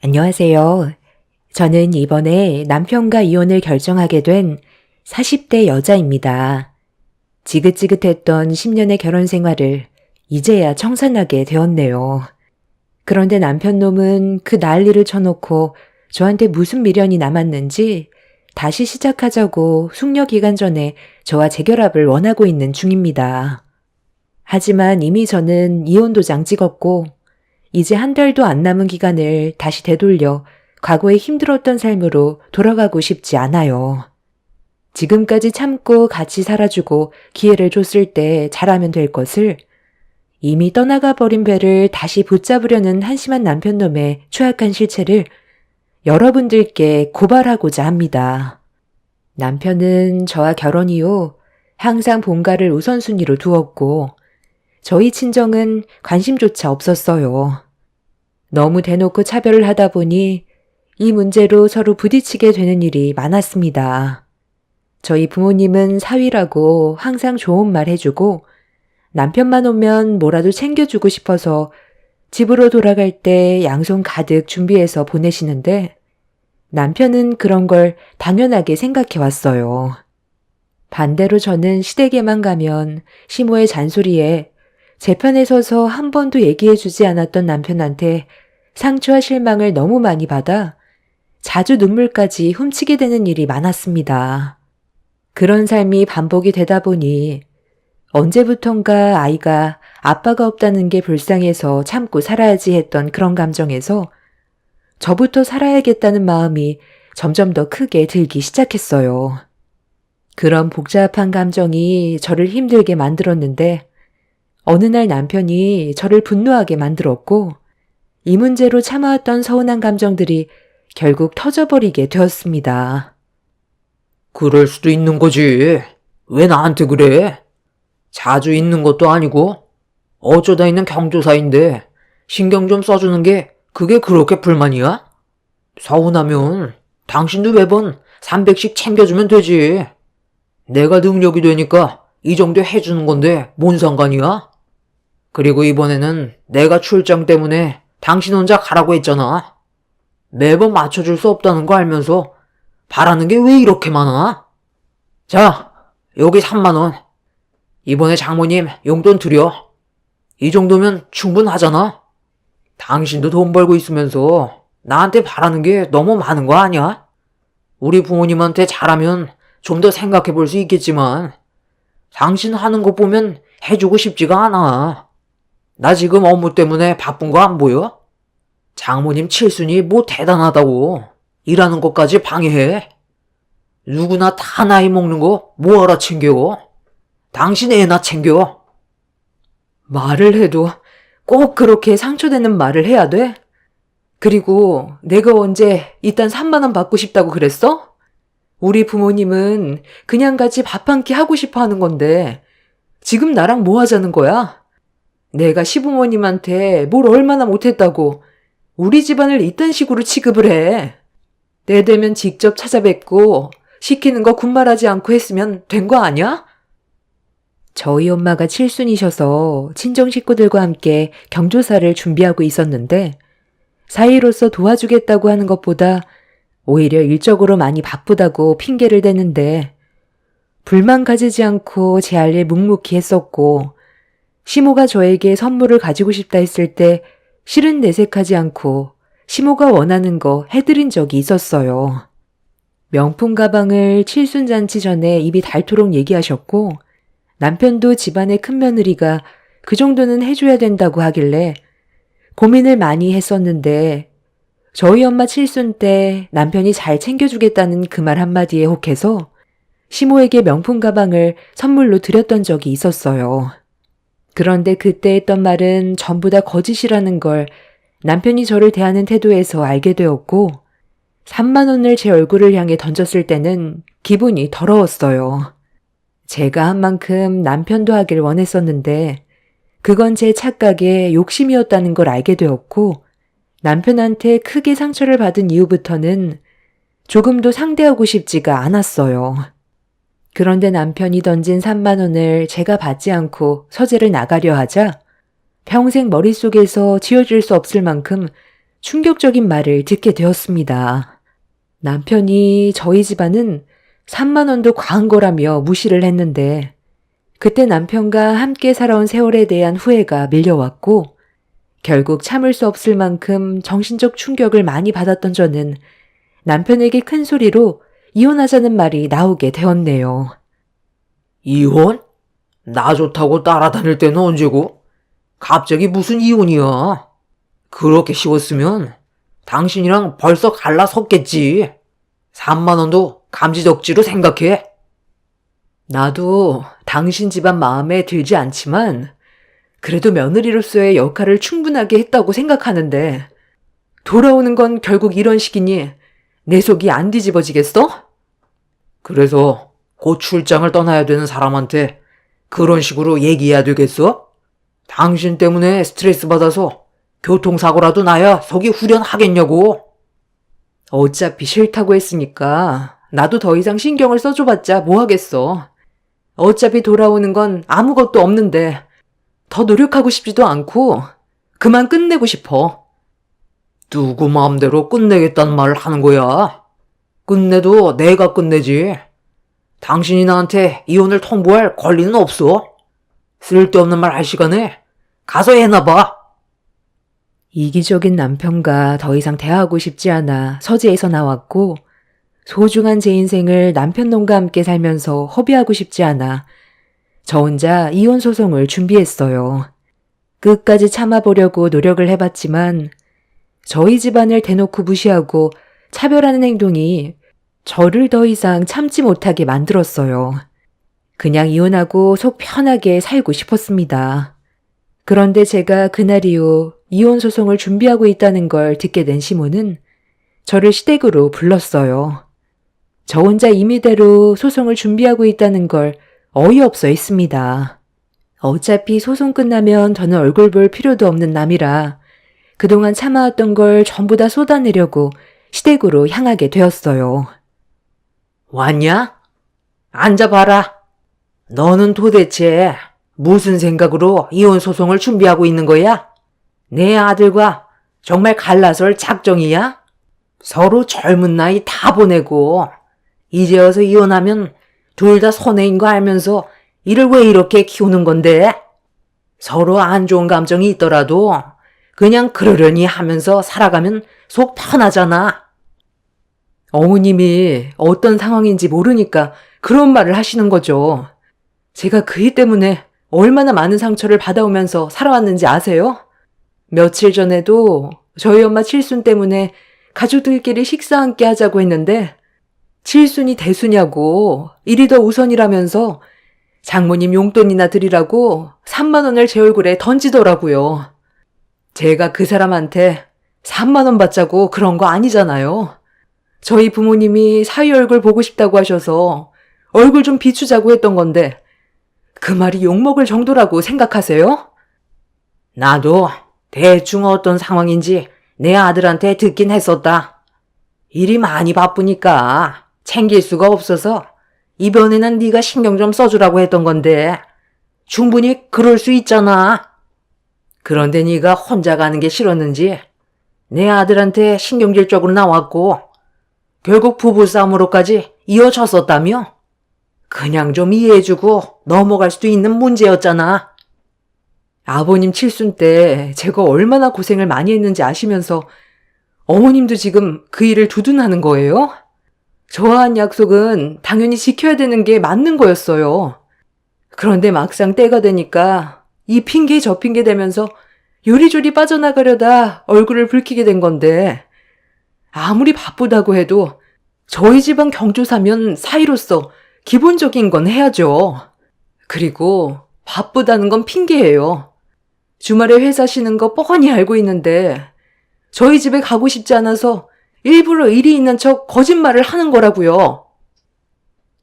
안녕하세요. 저는 이번에 남편과 이혼을 결정하게 된 40대 여자입니다. 지긋지긋했던 10년의 결혼 생활을 이제야 청산하게 되었네요. 그런데 남편 놈은 그 난리를 쳐놓고 저한테 무슨 미련이 남았는지 다시 시작하자고 숙려 기간 전에 저와 재결합을 원하고 있는 중입니다. 하지만 이미 저는 이혼 도장 찍었고 이제 한 달도 안 남은 기간을 다시 되돌려 과거의 힘들었던 삶으로 돌아가고 싶지 않아요. 지금까지 참고 같이 살아주고 기회를 줬을 때 잘하면 될 것을 이미 떠나가 버린 배를 다시 붙잡으려는 한심한 남편놈의 추악한 실체를 여러분들께 고발하고자 합니다. 남편은 저와 결혼 이후 항상 본가를 우선순위로 두었고 저희 친정은 관심조차 없었어요. 너무 대놓고 차별을 하다 보니 이 문제로 서로 부딪히게 되는 일이 많았습니다. 저희 부모님은 사위라고 항상 좋은 말 해주고 남편만 오면 뭐라도 챙겨주고 싶어서 집으로 돌아갈 때 양손 가득 준비해서 보내시는데 남편은 그런 걸 당연하게 생각해 왔어요. 반대로 저는 시댁에만 가면 시모의 잔소리에 제 편에 서서 한 번도 얘기해주지 않았던 남편한테 상처와 실망을 너무 많이 받아 자주 눈물까지 훔치게 되는 일이 많았습니다. 그런 삶이 반복이 되다 보니 언제부턴가 아이가 아빠가 없다는 게 불쌍해서 참고 살아야지 했던 그런 감정에서 저부터 살아야겠다는 마음이 점점 더 크게 들기 시작했어요. 그런 복잡한 감정이 저를 힘들게 만들었는데 어느 날 남편이 저를 분노하게 만들었고 이 문제로 참아왔던 서운한 감정들이 결국 터져버리게 되었습니다. 그럴 수도 있는 거지. 왜 나한테 그래? 자주 있는 것도 아니고 어쩌다 있는 경조사인데 신경 좀 써주는 게 그게 그렇게 불만이야? 서운하면 당신도 매번 300씩 챙겨주면 되지. 내가 능력이 되니까 이 정도 해주는 건데 뭔 상관이야? 그리고 이번에는 내가 출장 때문에 당신 혼자 가라고 했잖아. 매번 맞춰줄 수 없다는 거 알면서 바라는 게 왜 이렇게 많아? 자, 여기 3만 원. 이번에 장모님 용돈 드려. 이 정도면 충분하잖아. 당신도 돈 벌고 있으면서 나한테 바라는 게 너무 많은 거 아니야? 우리 부모님한테 잘하면 좀 더 생각해 볼 수 있겠지만 당신 하는 거 보면 해주고 싶지가 않아. 나 지금 업무 때문에 바쁜 거 안 보여? 장모님 칠순이 뭐 대단하다고 일하는 것까지 방해해. 누구나 다 나이 먹는 거 뭐하러 챙겨? 당신 애나 챙겨. 말을 해도 꼭 그렇게 상처되는 말을 해야 돼? 그리고 내가 언제 이딴 3만 원 받고 싶다고 그랬어? 우리 부모님은 그냥 같이 밥 한 끼 하고 싶어 하는 건데 지금 나랑 뭐 하자는 거야? 내가 시부모님한테 뭘 얼마나 못했다고 우리 집안을 이딴 식으로 취급을 해. 때 되면 직접 찾아뵙고 시키는 거 군말하지 않고 했으면 된 거 아니야? 저희 엄마가 칠순이셔서 친정 식구들과 함께 경조사를 준비하고 있었는데 사위로서 도와주겠다고 하는 것보다 오히려 일적으로 많이 바쁘다고 핑계를 대는데 불만 가지지 않고 제 할 일 묵묵히 했었고 시모가 저에게 선물을 가지고 싶다 했을 때 실은 내색하지 않고 시모가 원하는 거 해드린 적이 있었어요. 명품 가방을 칠순잔치 전에 입이 닳도록 얘기하셨고 남편도 집안의 큰 며느리가 그 정도는 해줘야 된다고 하길래 고민을 많이 했었는데 저희 엄마 칠순 때 남편이 잘 챙겨주겠다는 그 말 한마디에 혹해서 시모에게 명품 가방을 선물로 드렸던 적이 있었어요. 그런데 그때 했던 말은 전부 다 거짓이라는 걸 남편이 저를 대하는 태도에서 알게 되었고 3만 원을 제 얼굴을 향해 던졌을 때는 기분이 더러웠어요. 제가 한 만큼 남편도 하길 원했었는데 그건 제 착각에 욕심이었다는 걸 알게 되었고 남편한테 크게 상처를 받은 이후부터는 조금도 상대하고 싶지가 않았어요. 그런데 남편이 던진 3만 원을 제가 받지 않고 서재를 나가려 하자 평생 머릿속에서 지워질 수 없을 만큼 충격적인 말을 듣게 되었습니다. 남편이 저희 집안은 3만 원도 과한 거라며 무시를 했는데 그때 남편과 함께 살아온 세월에 대한 후회가 밀려왔고 결국 참을 수 없을 만큼 정신적 충격을 많이 받았던 저는 남편에게 큰 소리로 이혼하자는 말이 나오게 되었네요. 이혼? 나 좋다고 따라다닐 때는 언제고? 갑자기 무슨 이혼이야? 그렇게 쉬웠으면 당신이랑 벌써 갈라섰겠지. 3만 원도 감지덕지로 생각해. 나도 당신 집안 마음에 들지 않지만 그래도 며느리로서의 역할을 충분하게 했다고 생각하는데 돌아오는 건 결국 이런 식이니 내 속이 안 뒤집어지겠어? 그래서 곧 출장을 떠나야 되는 사람한테 그런 식으로 얘기해야 되겠어? 당신 때문에 스트레스 받아서 교통사고라도 나야 속이 후련하겠냐고. 어차피 싫다고 했으니까 나도 더 이상 신경을 써줘봤자 뭐 하겠어. 어차피 돌아오는 건 아무것도 없는데 더 노력하고 싶지도 않고 그만 끝내고 싶어. 누구 마음대로 끝내겠다는 말을 하는 거야? 끝내도 내가 끝내지. 당신이 나한테 이혼을 통보할 권리는 없어. 쓸데없는 말 할 시간에 가서 해놔봐. 이기적인 남편과 더 이상 대화하고 싶지 않아 서재에서 나왔고 소중한 제 인생을 남편 놈과 함께 살면서 허비하고 싶지 않아 저 혼자 이혼 소송을 준비했어요. 끝까지 참아보려고 노력을 해봤지만 저희 집안을 대놓고 무시하고 차별하는 행동이 저를 더 이상 참지 못하게 만들었어요. 그냥 이혼하고 속 편하게 살고 싶었습니다. 그런데 제가 그날 이후 이혼 소송을 준비하고 있다는 걸 듣게 된 시모는 저를 시댁으로 불렀어요. 저 혼자 임의대로 소송을 준비하고 있다는 걸 어이없어 했습니다. 어차피 소송 끝나면 저는 얼굴 볼 필요도 없는 남이라 그동안 참아왔던 걸 전부 다 쏟아내려고 시댁으로 향하게 되었어요. 왔냐? 앉아봐라. 너는 도대체 무슨 생각으로 이혼 소송을 준비하고 있는 거야? 내 아들과 정말 갈라설 작정이야? 서로 젊은 나이 다 보내고 이제 와서 이혼하면 둘 다 손해인 거 알면서 이를 왜 이렇게 키우는 건데? 서로 안 좋은 감정이 있더라도 그냥 그러려니 하면서 살아가면 속 편하잖아. 어머님이 어떤 상황인지 모르니까 그런 말을 하시는 거죠. 제가 그 일 때문에 얼마나 많은 상처를 받아오면서 살아왔는지 아세요? 며칠 전에도 저희 엄마 칠순 때문에 가족들끼리 식사 함께 하자고 했는데 칠순이 대수냐고 일이 더 우선이라면서 장모님 용돈이나 드리라고 3만 원을 제 얼굴에 던지더라고요. 제가 그 사람한테 3만 원 받자고 그런 거 아니잖아요. 저희 부모님이 사위 얼굴 보고 싶다고 하셔서 얼굴 좀 비추자고 했던 건데 그 말이 욕먹을 정도라고 생각하세요? 나도 대충 어떤 상황인지 내 아들한테 듣긴 했었다. 일이 많이 바쁘니까 챙길 수가 없어서 이번에는 네가 신경 좀 써주라고 했던 건데 충분히 그럴 수 있잖아. 그런데 네가 혼자 가는 게 싫었는지 내 아들한테 신경질적으로 나왔고 결국 부부싸움으로까지 이어졌었다며? 그냥 좀 이해해주고 넘어갈 수도 있는 문제였잖아. 아버님 칠순 때 제가 얼마나 고생을 많이 했는지 아시면서 어머님도 지금 그 일을 두둔하는 거예요? 저와 한 약속은 당연히 지켜야 되는 게 맞는 거였어요. 그런데 막상 때가 되니까 이 핑계 저 핑계 대면서 요리조리 빠져나가려다 얼굴을 붉히게 된 건데 아무리 바쁘다고 해도 저희 집안 경조사면 사위로서 기본적인 건 해야죠. 그리고 바쁘다는 건 핑계예요. 주말에 회사 쉬는 거 뻔히 알고 있는데 저희 집에 가고 싶지 않아서 일부러 일이 있는 척 거짓말을 하는 거라고요.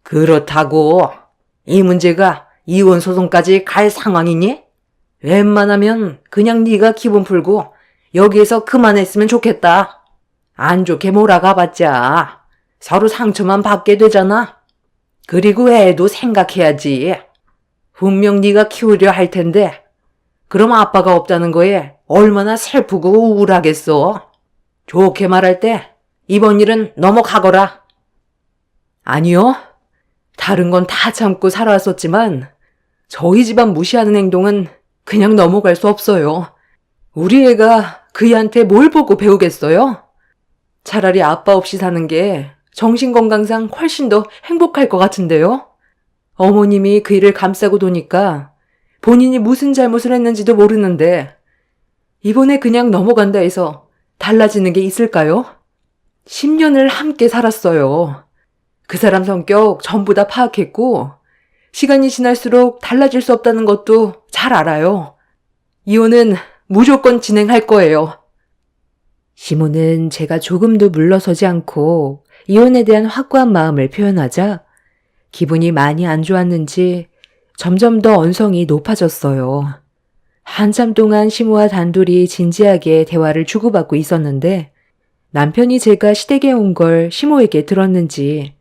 그렇다고 이 문제가 이혼 소송까지 갈 상황이니? 웬만하면 그냥 네가 기분 풀고 여기에서 그만했으면 좋겠다. 안 좋게 몰아가봤자 서로 상처만 받게 되잖아. 그리고 애도 생각해야지. 분명 네가 키우려 할 텐데 그럼 아빠가 없다는 거에 얼마나 슬프고 우울하겠어. 좋게 말할 때 이번 일은 넘어가거라. 아니요. 다른 건 다 참고 살아왔었지만 저희 집안 무시하는 행동은 그냥 넘어갈 수 없어요. 우리 애가 그이한테 뭘 보고 배우겠어요? 차라리 아빠 없이 사는 게 정신건강상 훨씬 더 행복할 것 같은데요? 어머님이 그 일을 감싸고 도니까 본인이 무슨 잘못을 했는지도 모르는데 이번에 그냥 넘어간다 해서 달라지는 게 있을까요? 10년을 함께 살았어요. 그 사람 성격 전부 다 파악했고 시간이 지날수록 달라질 수 없다는 것도 잘 알아요. 이혼은 무조건 진행할 거예요. 시모는 제가 조금도 물러서지 않고 이혼에 대한 확고한 마음을 표현하자 기분이 많이 안 좋았는지 점점 더 언성이 높아졌어요. 한참 동안 시모와 단둘이 진지하게 대화를 주고받고 있었는데 남편이 제가 시댁에 온 걸 시모에게 들었는지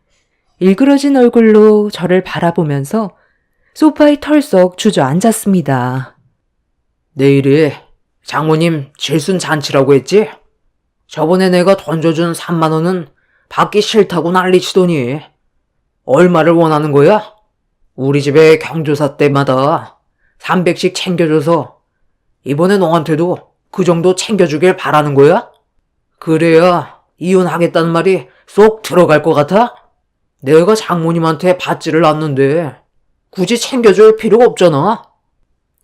일그러진 얼굴로 저를 바라보면서 소파에 털썩 주저앉았습니다. 내일이 장모님 칠순 잔치라고 했지? 저번에 내가 던져준 3만 원은 받기 싫다고 난리치더니 얼마를 원하는 거야? 우리 집에 경조사 때마다 300씩 챙겨줘서 이번에 너한테도 그 정도 챙겨주길 바라는 거야? 그래야 이혼하겠다는 말이 쏙 들어갈 것 같아? 내가 장모님한테 받지를 않는데 굳이 챙겨줄 필요가 없잖아.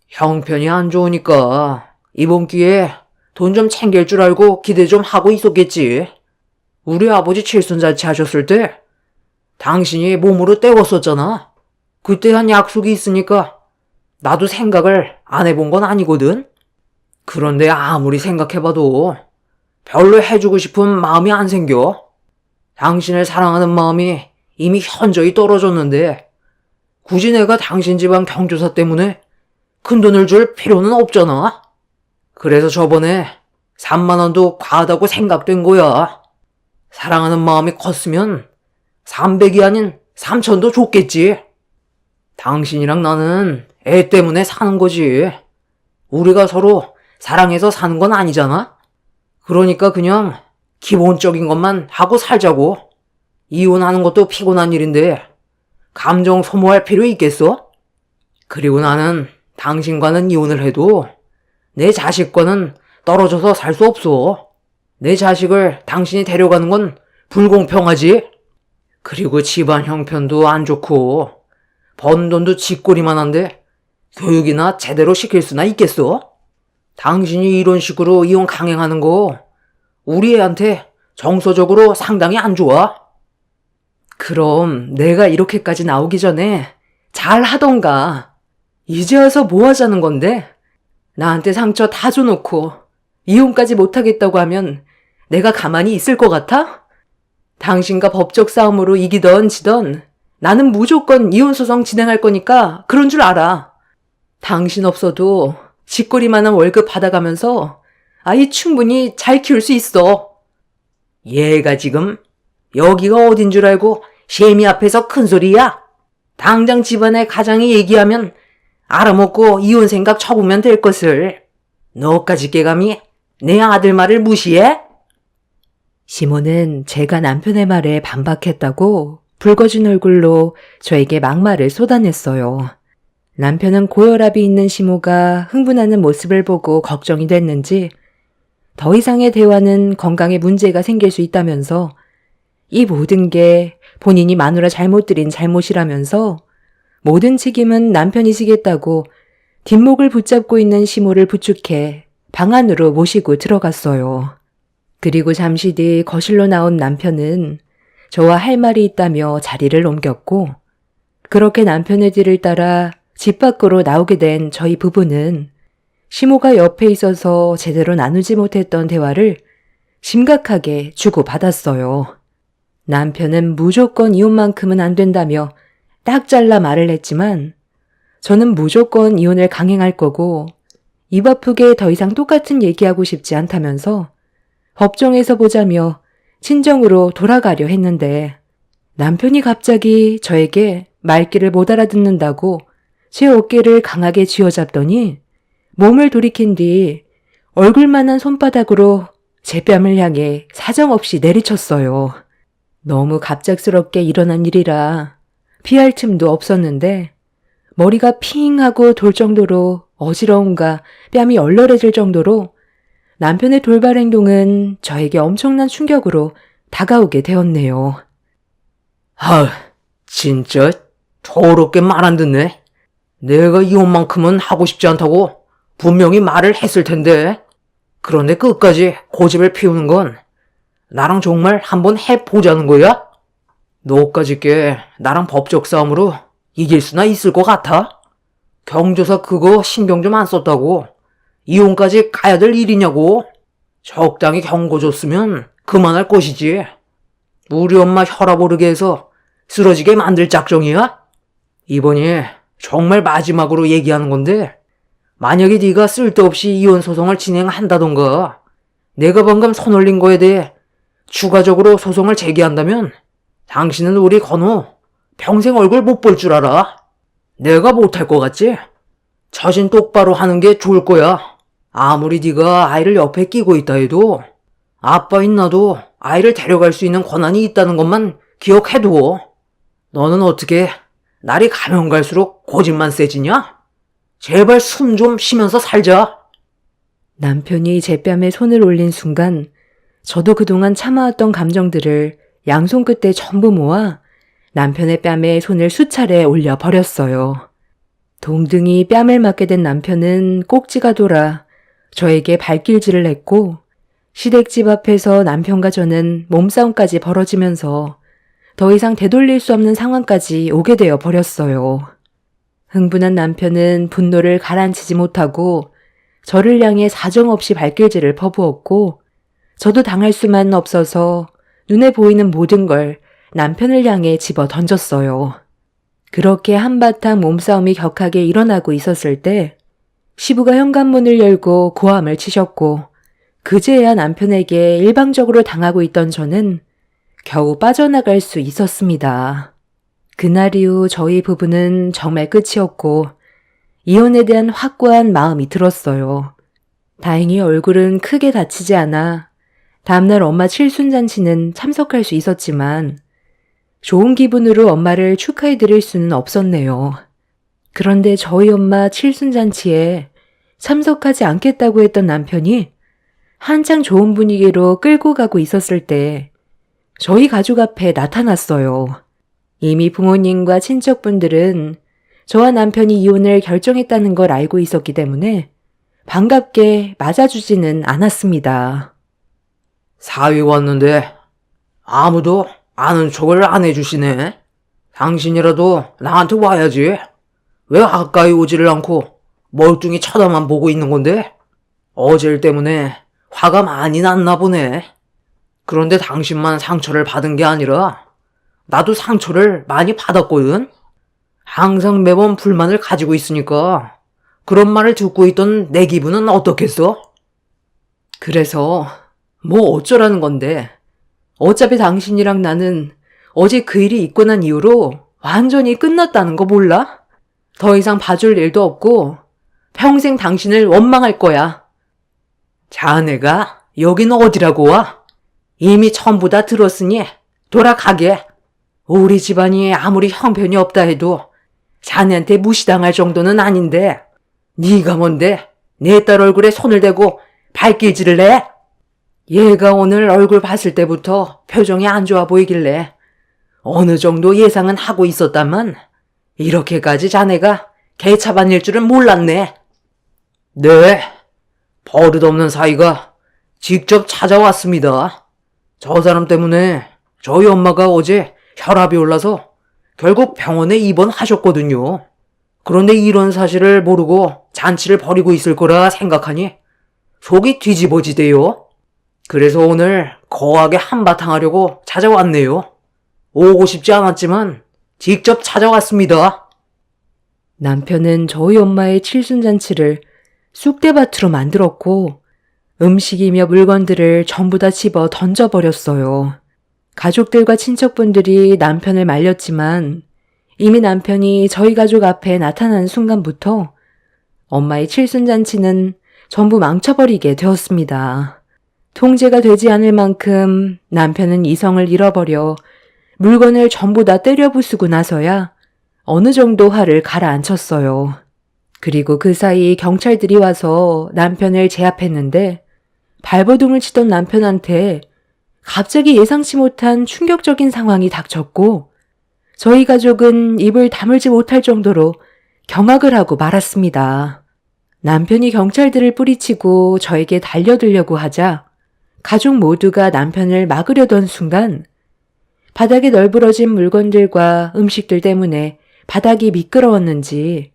형편이 안 좋으니까 이번 기회에 돈 좀 챙길 줄 알고 기대 좀 하고 있었겠지. 우리 아버지 칠순잔치 하셨을 때 당신이 몸으로 때웠었잖아. 그때 한 약속이 있으니까 나도 생각을 안 해본 건 아니거든. 그런데 아무리 생각해봐도 별로 해주고 싶은 마음이 안 생겨. 당신을 사랑하는 마음이 이미 현저히 떨어졌는데 굳이 내가 당신 집안 경조사 때문에 큰돈을 줄 필요는 없잖아. 그래서 저번에 3만 원도 과하다고 생각된 거야. 사랑하는 마음이 컸으면 300이 아닌 3천도 줬겠지. 당신이랑 나는 애 때문에 사는 거지. 우리가 서로 사랑해서 사는 건 아니잖아. 그러니까 그냥 기본적인 것만 하고 살자고. 이혼하는 것도 피곤한 일인데 감정 소모할 필요 있겠어? 그리고 나는 당신과는 이혼을 해도 내 자식과는 떨어져서 살 수 없어. 내 자식을 당신이 데려가는 건 불공평하지. 그리고 집안 형편도 안 좋고 번 돈도 쥐꼬리만 한데 교육이나 제대로 시킬 수나 있겠어? 당신이 이런 식으로 이혼 강행하는 거 우리 애한테 정서적으로 상당히 안 좋아. 그럼 내가 이렇게까지 나오기 전에 잘 하던가. 이제 와서 뭐 하자는 건데? 나한테 상처 다 줘놓고 이혼까지 못하겠다고 하면 내가 가만히 있을 것 같아? 당신과 법적 싸움으로 이기던 지던 나는 무조건 이혼소송 진행할 거니까 그런 줄 알아. 당신 없어도 쥐꼬리만한 월급 받아가면서 아이 충분히 잘 키울 수 있어. 얘가 지금 여기가 어딘 줄 알고 셰미 앞에서 큰 소리야? 당장 집안의 가장이 얘기하면 알아먹고 이혼 생각 쳐보면 될 것을. 너까지 깨감히 내 아들 말을 무시해? 시모는 제가 남편의 말에 반박했다고 붉어진 얼굴로 저에게 막말을 쏟아냈어요. 남편은 고혈압이 있는 시모가 흥분하는 모습을 보고 걱정이 됐는지 더 이상의 대화는 건강에 문제가 생길 수 있다면서 이 모든 게 본인이 마누라 잘못 들인 잘못이라면서 모든 책임은 남편이 지겠다고 뒷목을 붙잡고 있는 시모를 부축해 방 안으로 모시고 들어갔어요. 그리고 잠시 뒤 거실로 나온 남편은 저와 할 말이 있다며 자리를 옮겼고 그렇게 남편의 뒤를 따라 집 밖으로 나오게 된 저희 부부는 시모가 옆에 있어서 제대로 나누지 못했던 대화를 심각하게 주고받았어요. 남편은 무조건 이혼만큼은 안 된다며 딱 잘라 말을 했지만 저는 무조건 이혼을 강행할 거고 입 아프게 더 이상 똑같은 얘기하고 싶지 않다면서 법정에서 보자며 친정으로 돌아가려 했는데 남편이 갑자기 저에게 말귀를 못 알아듣는다고 제 어깨를 강하게 쥐어잡더니 몸을 돌이킨 뒤 얼굴만한 손바닥으로 제 뺨을 향해 사정없이 내리쳤어요. 너무 갑작스럽게 일어난 일이라 피할 틈도 없었는데 머리가 핑 하고 돌 정도로 어지러움과 뺨이 얼얼해질 정도로 남편의 돌발 행동은 저에게 엄청난 충격으로 다가오게 되었네요. 아, 진짜 더럽게 말 안 듣네. 내가 이혼만큼은 하고 싶지 않다고 분명히 말을 했을 텐데. 그런데 끝까지 고집을 피우는 건 나랑 정말 한번 해보자는 거야? 너까지 게 나랑 법적 싸움으로 이길 수나 있을 것 같아? 경조사 그거 신경 좀 안 썼다고 이혼까지 가야 될 일이냐고. 적당히 경고 줬으면 그만할 것이지. 우리 엄마 혈압 오르게 해서 쓰러지게 만들 작정이야? 이번이 정말 마지막으로 얘기하는 건데 만약에 네가 쓸데없이 이혼 소송을 진행한다던가 내가 방금 손 올린 거에 대해 추가적으로 소송을 제기한다면 당신은 우리 건우 평생 얼굴 못 볼 줄 알아. 내가 못할 것 같지? 처신 똑바로 하는 게 좋을 거야. 아무리 네가 아이를 옆에 끼고 있다 해도 아빠인 나도 아이를 데려갈 수 있는 권한이 있다는 것만 기억해두어. 너는 어떻게 날이 가면 갈수록 고집만 세지냐? 제발 숨 좀 쉬면서 살자. 남편이 제 뺨에 손을 올린 순간 저도 그동안 참아왔던 감정들을 양손 끝에 전부 모아 남편의 뺨에 손을 수차례 올려 버렸어요. 동등히 뺨을 맞게 된 남편은 꼭지가 돌아 저에게 발길질을 했고 시댁집 앞에서 남편과 저는 몸싸움까지 벌어지면서 더 이상 되돌릴 수 없는 상황까지 오게 되어 버렸어요. 흥분한 남편은 분노를 가라앉히지 못하고 저를 향해 사정없이 발길질을 퍼부었고 저도 당할 수만 없어서 눈에 보이는 모든 걸 남편을 향해 집어 던졌어요. 그렇게 한바탕 몸싸움이 격하게 일어나고 있었을 때 시부가 현관문을 열고 고함을 치셨고 그제야 남편에게 일방적으로 당하고 있던 저는 겨우 빠져나갈 수 있었습니다. 그날 이후 저희 부부는 정말 끝이었고 이혼에 대한 확고한 마음이 들었어요. 다행히 얼굴은 크게 다치지 않아 다음날 엄마 칠순잔치는 참석할 수 있었지만 좋은 기분으로 엄마를 축하해드릴 수는 없었네요. 그런데 저희 엄마 칠순잔치에 참석하지 않겠다고 했던 남편이 한창 좋은 분위기로 끌고 가고 있었을 때 저희 가족 앞에 나타났어요. 이미 부모님과 친척분들은 저와 남편이 이혼을 결정했다는 걸 알고 있었기 때문에 반갑게 맞아주지는 않았습니다. 사위 왔는데 아무도 아는 척을 안 해주시네. 당신이라도 나한테 와야지. 왜 가까이 오지를 않고 멀뚱히 쳐다만 보고 있는 건데? 어제 일 때문에 화가 많이 났나 보네. 그런데 당신만 상처를 받은 게 아니라 나도 상처를 많이 받았거든. 항상 매번 불만을 가지고 있으니까 그런 말을 듣고 있던 내 기분은 어떻겠어? 그래서 뭐 어쩌라는 건데 어차피 당신이랑 나는 어제 그 일이 있고 난 이후로 완전히 끝났다는 거 몰라? 더 이상 봐줄 일도 없고 평생 당신을 원망할 거야. 자네가 여긴 어디라고 와? 이미 전부 다 들었으니 돌아가게. 우리 집안이 아무리 형편이 없다 해도 자네한테 무시당할 정도는 아닌데 네가 뭔데 내 딸 얼굴에 손을 대고 발길질을 해? 얘가 오늘 얼굴 봤을 때부터 표정이 안 좋아 보이길래 어느 정도 예상은 하고 있었다만 이렇게까지 자네가 개차반일 줄은 몰랐네. 네, 버릇없는 사이가 직접 찾아왔습니다. 저 사람 때문에 저희 엄마가 어제 혈압이 올라서 결국 병원에 입원하셨거든요. 그런데 이런 사실을 모르고 잔치를 벌이고 있을 거라 생각하니 속이 뒤집어지대요. 그래서 오늘 거하게 한바탕 하려고 찾아왔네요. 오고 싶지 않았지만 직접 찾아왔습니다. 남편은 저희 엄마의 칠순잔치를 쑥대밭으로 만들었고 음식이며 물건들을 전부 다 집어 던져버렸어요. 가족들과 친척분들이 남편을 말렸지만 이미 남편이 저희 가족 앞에 나타난 순간부터 엄마의 칠순잔치는 전부 망쳐버리게 되었습니다. 통제가 되지 않을 만큼 남편은 이성을 잃어버려 물건을 전부 다 때려 부수고 나서야 어느 정도 화를 가라앉혔어요. 그리고 그 사이 경찰들이 와서 남편을 제압했는데 발버둥을 치던 남편한테 갑자기 예상치 못한 충격적인 상황이 닥쳤고 저희 가족은 입을 다물지 못할 정도로 경악을 하고 말았습니다. 남편이 경찰들을 뿌리치고 저에게 달려들려고 하자 가족 모두가 남편을 막으려던 순간 바닥에 널브러진 물건들과 음식들 때문에 바닥이 미끄러웠는지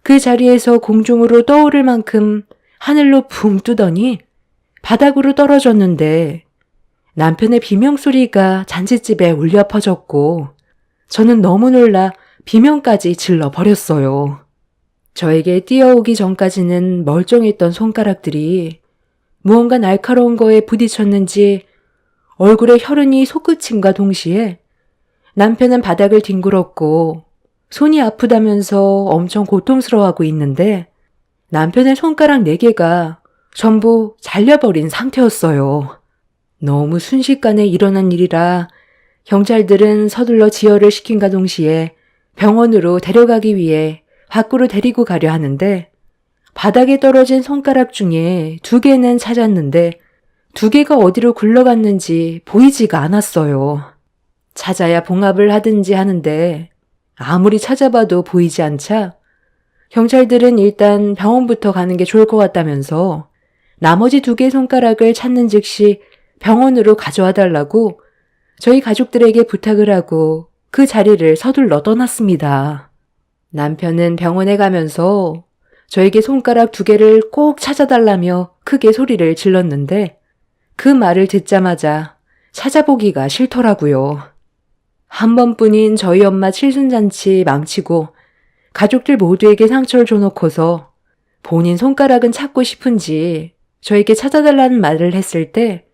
그 자리에서 공중으로 떠오를 만큼 하늘로 붕 뜨더니 바닥으로 떨어졌는데 남편의 비명소리가 잔칫집에 울려 퍼졌고 저는 너무 놀라 비명까지 질러버렸어요. 저에게 뛰어오기 전까지는 멀쩡했던 손가락들이 무언가 날카로운 거에 부딪혔는지 얼굴에 혈흔이 솟구침과 동시에 남편은 바닥을 뒹굴었고 손이 아프다면서 엄청 고통스러워하고 있는데 남편의 손가락 4개가 전부 잘려버린 상태였어요. 너무 순식간에 일어난 일이라 경찰들은 서둘러 지혈을 시킨과 동시에 병원으로 데려가기 위해 밖으로 데리고 가려 하는데 바닥에 떨어진 손가락 중에 2개는 찾았는데 2개가 어디로 굴러갔는지 보이지가 않았어요. 찾아야 봉합을 하든지 하는데 아무리 찾아봐도 보이지 않자 경찰들은 일단 병원부터 가는 게 좋을 것 같다면서 나머지 2개의 손가락을 찾는 즉시 병원으로 가져와 달라고 저희 가족들에게 부탁을 하고 그 자리를 서둘러 떠났습니다. 남편은 병원에 가면서 저에게 손가락 2개를 꼭 찾아달라며 크게 소리를 질렀는데 그 말을 듣자마자 찾아보기가 싫더라고요. 한 번뿐인 저희 엄마 칠순잔치 망치고 가족들 모두에게 상처를 줘놓고서 본인 손가락은 찾고 싶은지 저에게 찾아달라는 말을 했을 때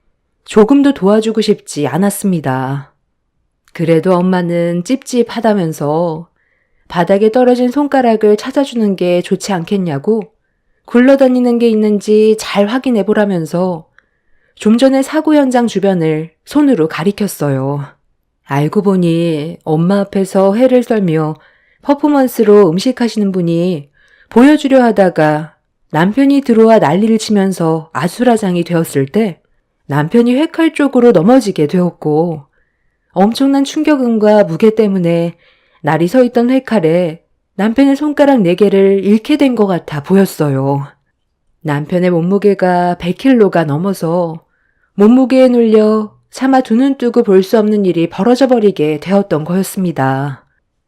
조금도 도와주고 싶지 않았습니다. 그래도 엄마는 찝찝하다면서 바닥에 떨어진 손가락을 찾아주는 게 좋지 않겠냐고 굴러다니는 게 있는지 잘 확인해 보라면서 좀 전에 사고 현장 주변을 손으로 가리켰어요. 알고 보니 엄마 앞에서 회를 썰며 퍼포먼스로 음식하시는 분이 보여주려 하다가 남편이 들어와 난리를 치면서 아수라장이 되었을 때 남편이 회칼 쪽으로 넘어지게 되었고 엄청난 충격음과 무게 때문에 날이 서 있던 회칼에 남편의 손가락 4개를 잃게 된 것 같아 보였어요. 남편의 몸무게가 100kg가 넘어서 몸무게에 눌려 차마 2눈 뜨고 볼 수 없는 일이 벌어져 버리게 되었던 거였습니다.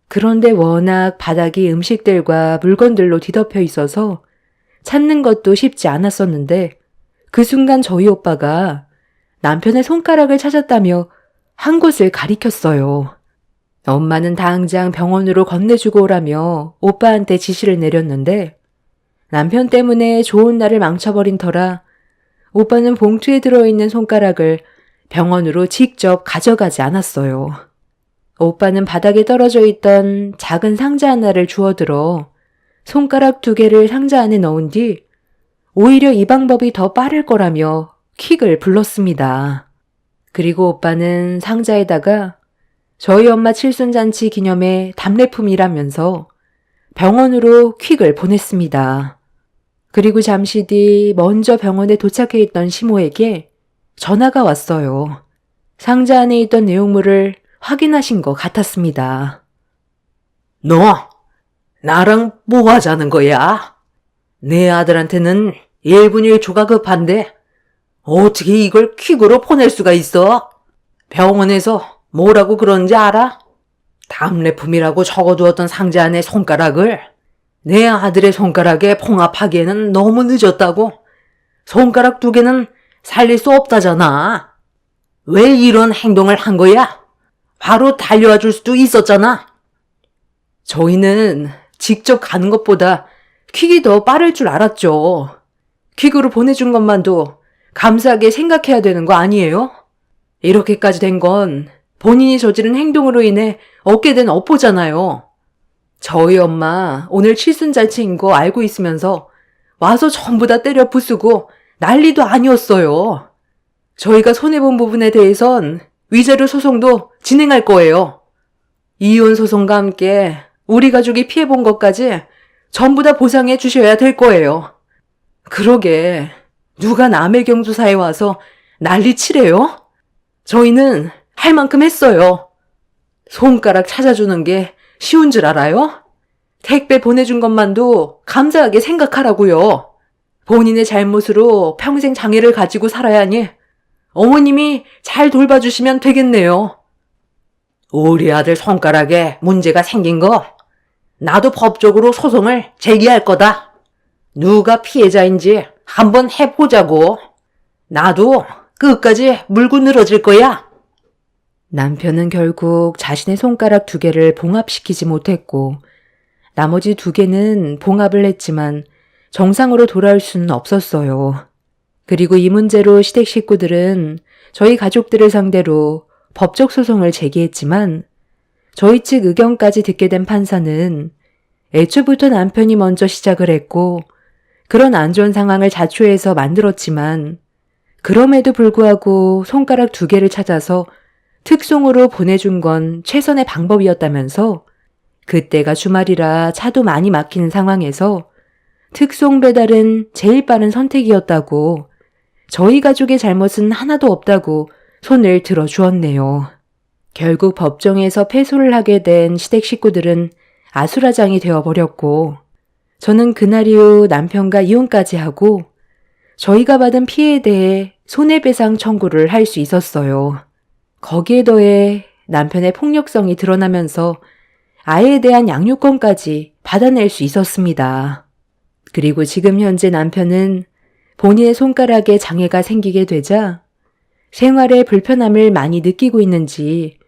그런데 워낙 바닥이 음식들과 물건들로 뒤덮여 있어서 찾는 것도 쉽지 않았었는데 그 순간 저희 오빠가 남편의 손가락을 찾았다며 한 곳을 가리켰어요. 엄마는 당장 병원으로 건네주고 오라며 오빠한테 지시를 내렸는데 남편 때문에 좋은 날을 망쳐버린 터라 오빠는 봉투에 들어있는 손가락을 병원으로 직접 가져가지 않았어요. 오빠는 바닥에 떨어져 있던 작은 상자 하나를 주워들어 손가락 2개를 상자 안에 넣은 뒤 오히려 이 방법이 더 빠를 거라며 퀵을 불렀습니다. 그리고 오빠는 상자에다가 저희 엄마 칠순잔치 기념의 답례품이라면서 병원으로 퀵을 보냈습니다. 그리고 잠시 뒤 먼저 병원에 도착해 있던 시모에게 전화가 왔어요. 상자 안에 있던 내용물을 확인하신 것 같았습니다. 너 나랑 뭐 하자는 거야? 내 아들한테는 1분 1초가 급한데 어떻게 이걸 퀵으로 보낼 수가 있어? 병원에서 뭐라고 그러는지 알아? 답례품이라고 적어두었던 상자 안에 손가락을 내 아들의 손가락에 봉합하기에는 너무 늦었다고. 손가락 2개는 살릴 수 없다잖아. 왜 이런 행동을 한 거야? 바로 달려와 줄 수도 있었잖아. 저희는 직접 가는 것보다 퀵이 더 빠를 줄 알았죠. 퀵으로 보내준 것만도 감사하게 생각해야 되는 거 아니에요? 이렇게까지 된 건 본인이 저지른 행동으로 인해 얻게 된 업보잖아요. 저희 엄마 오늘 칠순잔치인 거 알고 있으면서 와서 전부 다 때려 부수고 난리도 아니었어요. 저희가 손해본 부분에 대해선 위자료 소송도 진행할 거예요. 이혼 소송과 함께 우리 가족이 피해본 것까지 전부 다 보상해 주셔야 될 거예요. 그러게 누가 남의 경조사에 와서 난리 치래요? 저희는 할 만큼 했어요. 손가락 찾아주는 게 쉬운 줄 알아요? 택배 보내준 것만도 감사하게 생각하라고요. 본인의 잘못으로 평생 장애를 가지고 살아야 하니 어머님이 잘 돌봐주시면 되겠네요. 우리 아들 손가락에 문제가 생긴 거 나도 법적으로 소송을 제기할 거다. 누가 피해자인지 한번 해보자고. 나도 끝까지 물고 늘어질 거야. 남편은 결국 자신의 손가락 2개를 봉합시키지 못했고 나머지 2개는 봉합을 했지만 정상으로 돌아올 수는 없었어요. 그리고 이 문제로 시댁 식구들은 저희 가족들을 상대로 법적 소송을 제기했지만 저희 측 의견까지 듣게 된 판사는 애초부터 남편이 먼저 시작을 했고 그런 안 좋은 상황을 자초해서 만들었지만 그럼에도 불구하고 손가락 2개를 찾아서 특송으로 보내준 건 최선의 방법이었다면서 그때가 주말이라 차도 많이 막히는 상황에서 특송 배달은 제일 빠른 선택이었다고 저희 가족의 잘못은 하나도 없다고 손을 들어주었네요. 결국 법정에서 패소를 하게 된 시댁 식구들은 아수라장이 되어버렸고 저는 그날 이후 남편과 이혼까지 하고 저희가 받은 피해에 대해 손해배상 청구를 할 수 있었어요. 거기에 더해 남편의 폭력성이 드러나면서 아이에 대한 양육권까지 받아낼 수 있었습니다. 그리고 지금 현재 남편은 본인의 손가락에 장애가 생기게 되자 생활에 불편함을 많이 느끼고 있는지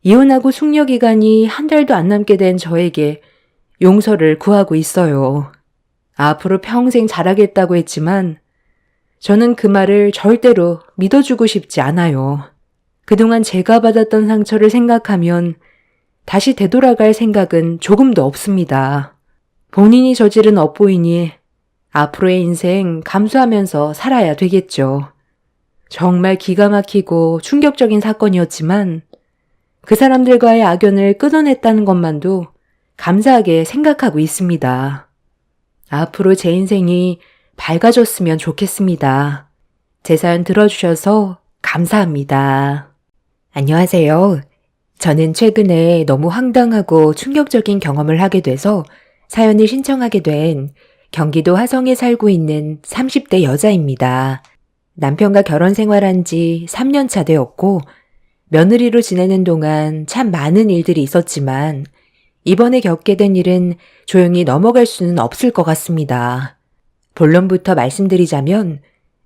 이혼하고 숙려 기간이 1달도 안 남게 된 저에게 용서를 구하고 있어요. 앞으로 평생 잘하겠다고 했지만 저는 그 말을 절대로 믿어주고 싶지 않아요. 그동안 제가 받았던 상처를 생각하면 다시 되돌아갈 생각은 조금도 없습니다. 본인이 저지른 업보이니 앞으로의 인생 감수하면서 살아야 되겠죠. 정말 기가 막히고 충격적인 사건이었지만 그 사람들과의 악연을 끊어냈다는 것만도 감사하게 생각하고 있습니다. 앞으로 제 인생이 밝아졌으면 좋겠습니다. 제 사연 들어주셔서 감사합니다. 안녕하세요. 저는 최근에 너무 황당하고 충격적인 경험을 하게 돼서 사연을 신청하게 된 경기도 화성에 살고 있는 30대 여자입니다. 남편과 결혼 생활한 지 3년 차 되었고 며느리로 지내는 동안 참 많은 일들이 있었지만 이번에 겪게 된 일은 조용히 넘어갈 수는 없을 것 같습니다. 본론부터 말씀드리자면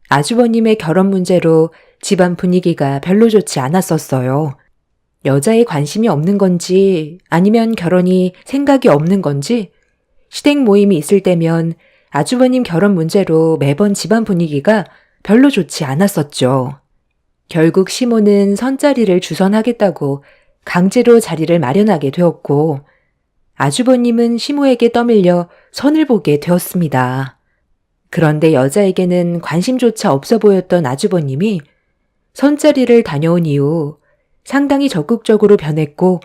아주버님의 결혼 문제로 집안 분위기가 별로 좋지 않았었어요. 여자에 관심이 없는 건지 아니면 결혼이 생각이 없는 건지 시댁 모임이 있을 때면 아주버님 결혼 문제로 매번 집안 분위기가 별로 좋지 않았었죠. 결국 시모는 선자리를 주선하겠다고 강제로 자리를 마련하게 되었고 아주버님은 시모에게 떠밀려 선을 보게 되었습니다. 그런데 여자에게는 관심조차 없어 보였던 아주버님이 선자리를 다녀온 이후 상당히 적극적으로 변했고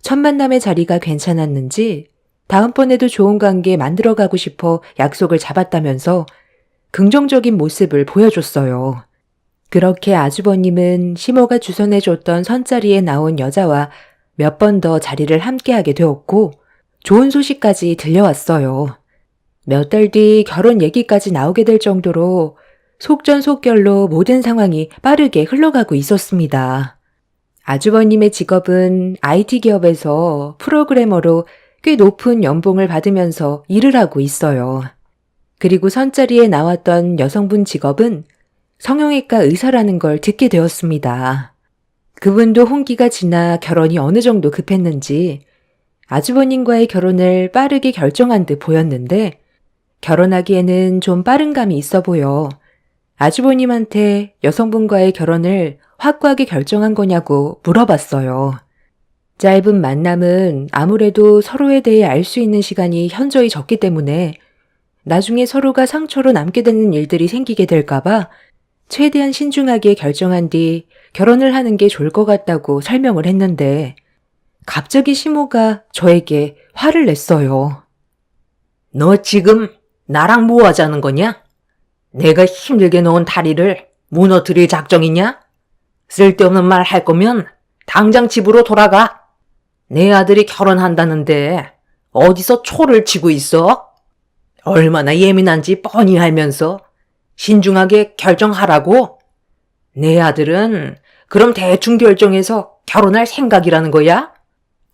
첫 만남의 자리가 괜찮았는지 다음번에도 좋은 관계 만들어가고 싶어 약속을 잡았다면서 긍정적인 모습을 보여줬어요. 그렇게 아주버님은 시모가 주선해줬던 선자리에 나온 여자와 몇 번 더 자리를 함께하게 되었고 좋은 소식까지 들려왔어요. 몇 달 뒤 결혼 얘기까지 나오게 될 정도로 속전속결로 모든 상황이 빠르게 흘러가고 있었습니다. 아주버님의 직업은 IT 기업에서 프로그래머로 꽤 높은 연봉을 받으면서 일을 하고 있어요. 그리고 선자리에 나왔던 여성분 직업은 성형외과 의사라는 걸 듣게 되었습니다. 그분도 혼기가 지나 결혼이 어느 정도 급했는지 아주버님과의 결혼을 빠르게 결정한 듯 보였는데 결혼하기에는 좀 빠른 감이 있어 보여 아주버님한테 여성분과의 결혼을 확고하게 결정한 거냐고 물어봤어요. 짧은 만남은 아무래도 서로에 대해 알 수 있는 시간이 현저히 적기 때문에 나중에 서로가 상처로 남게 되는 일들이 생기게 될까봐 최대한 신중하게 결정한 뒤 결혼을 하는 게 좋을 것 같다고 설명을 했는데 갑자기 시모가 저에게 화를 냈어요. 너 지금 나랑 뭐 하자는 거냐? 내가 힘들게 놓은 다리를 무너뜨릴 작정이냐? 쓸데없는 말 할 거면 당장 집으로 돌아가. 내 아들이 결혼한다는데 어디서 초를 치고 있어? 얼마나 예민한지 뻔히 알면서 신중하게 결정하라고? 내 아들은 그럼 대충 결정해서 결혼할 생각이라는 거야?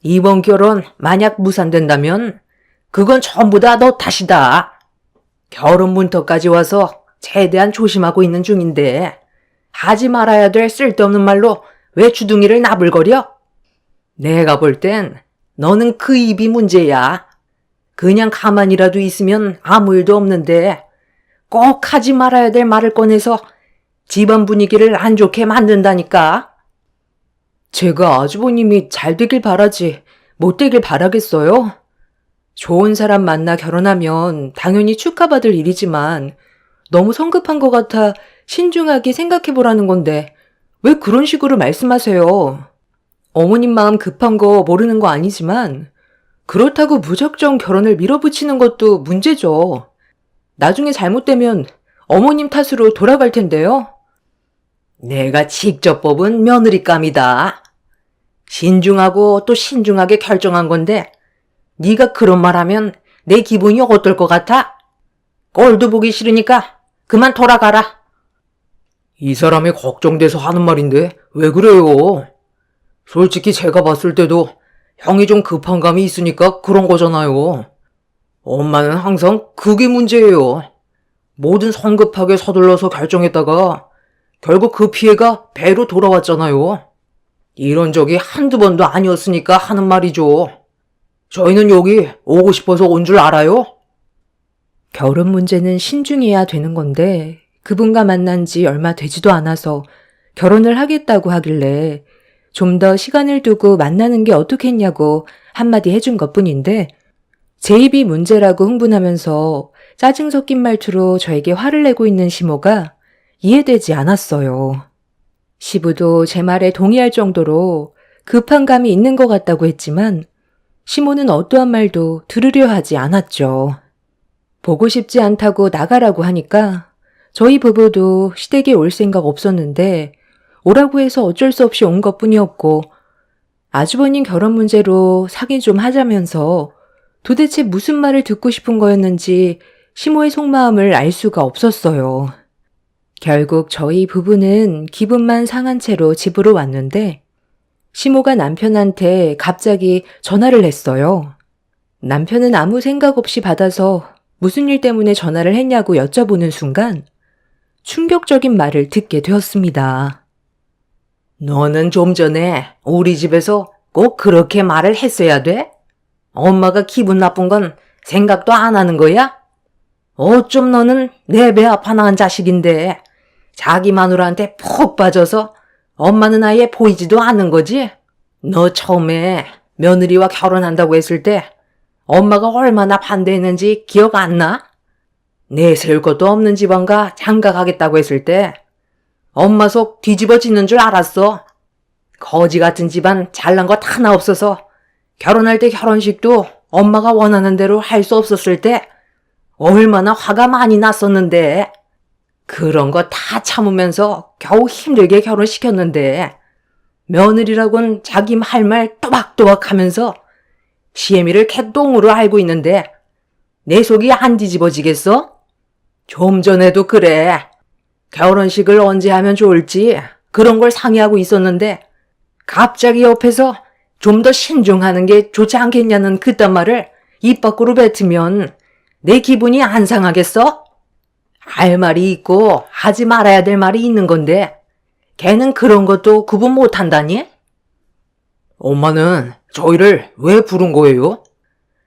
이번 결혼 만약 무산된다면 그건 전부 다 너 탓이다. 결혼 문턱까지 와서 최대한 조심하고 있는 중인데 하지 말아야 될 쓸데없는 말로 왜 주둥이를 나불거려? 내가 볼 땐 너는 그 입이 문제야. 그냥 가만히라도 있으면 아무 일도 없는데 꼭 하지 말아야 될 말을 꺼내서 집안 분위기를 안 좋게 만든다니까. 제가 아주버님이 잘 되길 바라지 못 되길 바라겠어요? 좋은 사람 만나 결혼하면 당연히 축하받을 일이지만 너무 성급한 것 같아 신중하게 생각해보라는 건데 왜 그런 식으로 말씀하세요? 어머님 마음 급한 거 모르는 거 아니지만 그렇다고 무작정 결혼을 밀어붙이는 것도 문제죠. 나중에 잘못되면 어머님 탓으로 돌아갈 텐데요. 내가 직접 뽑은 며느리감이다. 신중하고 또 신중하게 결정한 건데 네가 그런 말하면 내 기분이 어떨 것 같아? 꼴도 보기 싫으니까 그만 돌아가라. 이 사람이 걱정돼서 하는 말인데 왜 그래요? 솔직히 제가 봤을 때도 형이 좀 급한 감이 있으니까 그런 거잖아요. 엄마는 항상 그게 문제예요. 뭐든 성급하게 서둘러서 결정했다가 결국 그 피해가 배로 돌아왔잖아요. 이런 적이 한두 번도 아니었으니까 하는 말이죠. 저희는 여기 오고 싶어서 온 줄 알아요? 결혼 문제는 신중해야 되는 건데 그분과 만난 지 얼마 되지도 않아서 결혼을 하겠다고 하길래 좀 더 시간을 두고 만나는 게 어떻겠냐고 한마디 해준 것뿐인데 제 입이 문제라고 흥분하면서 짜증 섞인 말투로 저에게 화를 내고 있는 시모가 이해되지 않았어요. 시부도 제 말에 동의할 정도로 급한 감이 있는 것 같다고 했지만 시모는 어떠한 말도 들으려 하지 않았죠. 보고 싶지 않다고 나가라고 하니까 저희 부부도 시댁에 올 생각 없었는데 오라고 해서 어쩔 수 없이 온 것뿐이었고 아주버님 결혼 문제로 상의 좀 하자면서 도대체 무슨 말을 듣고 싶은 거였는지 시모의 속마음을 알 수가 없었어요. 결국 저희 부부는 기분만 상한 채로 집으로 왔는데 시모가 남편한테 갑자기 전화를 했어요. 남편은 아무 생각 없이 받아서 무슨 일 때문에 전화를 했냐고 여쭤보는 순간 충격적인 말을 듣게 되었습니다. 너는 좀 전에 우리 집에서 꼭 그렇게 말을 했어야 돼? 엄마가 기분 나쁜 건 생각도 안 하는 거야? 어쩜 너는 내 배 아파 낳은 자식인데 자기 마누라한테 푹 빠져서 엄마는 아예 보이지도 않는 거지? 너 처음에 며느리와 결혼한다고 했을 때 엄마가 얼마나 반대했는지 기억 안 나? 내세울 것도 없는 집안가 장가 가겠다고 했을 때 엄마 속 뒤집어지는 줄 알았어. 거지 같은 집안 잘난 것 하나 없어서 결혼할 때 결혼식도 엄마가 원하는 대로 할 수 없었을 때 얼마나 화가 많이 났었는데 그런 거 다 참으면서 겨우 힘들게 결혼시켰는데 며느리라곤 자기 할 말 또박또박 하면서 시애미를 개똥으로 알고 있는데 내 속이 안 뒤집어지겠어? 좀 전에도 그래. 결혼식을 언제 하면 좋을지 그런 걸 상의하고 있었는데 갑자기 옆에서 좀 더 신중하는 게 좋지 않겠냐는 그딴 말을 입 밖으로 뱉으면 내 기분이 안 상하겠어? 할 말이 있고 하지 말아야 될 말이 있는 건데 걔는 그런 것도 구분 못한다니? 엄마는 저희를 왜 부른 거예요?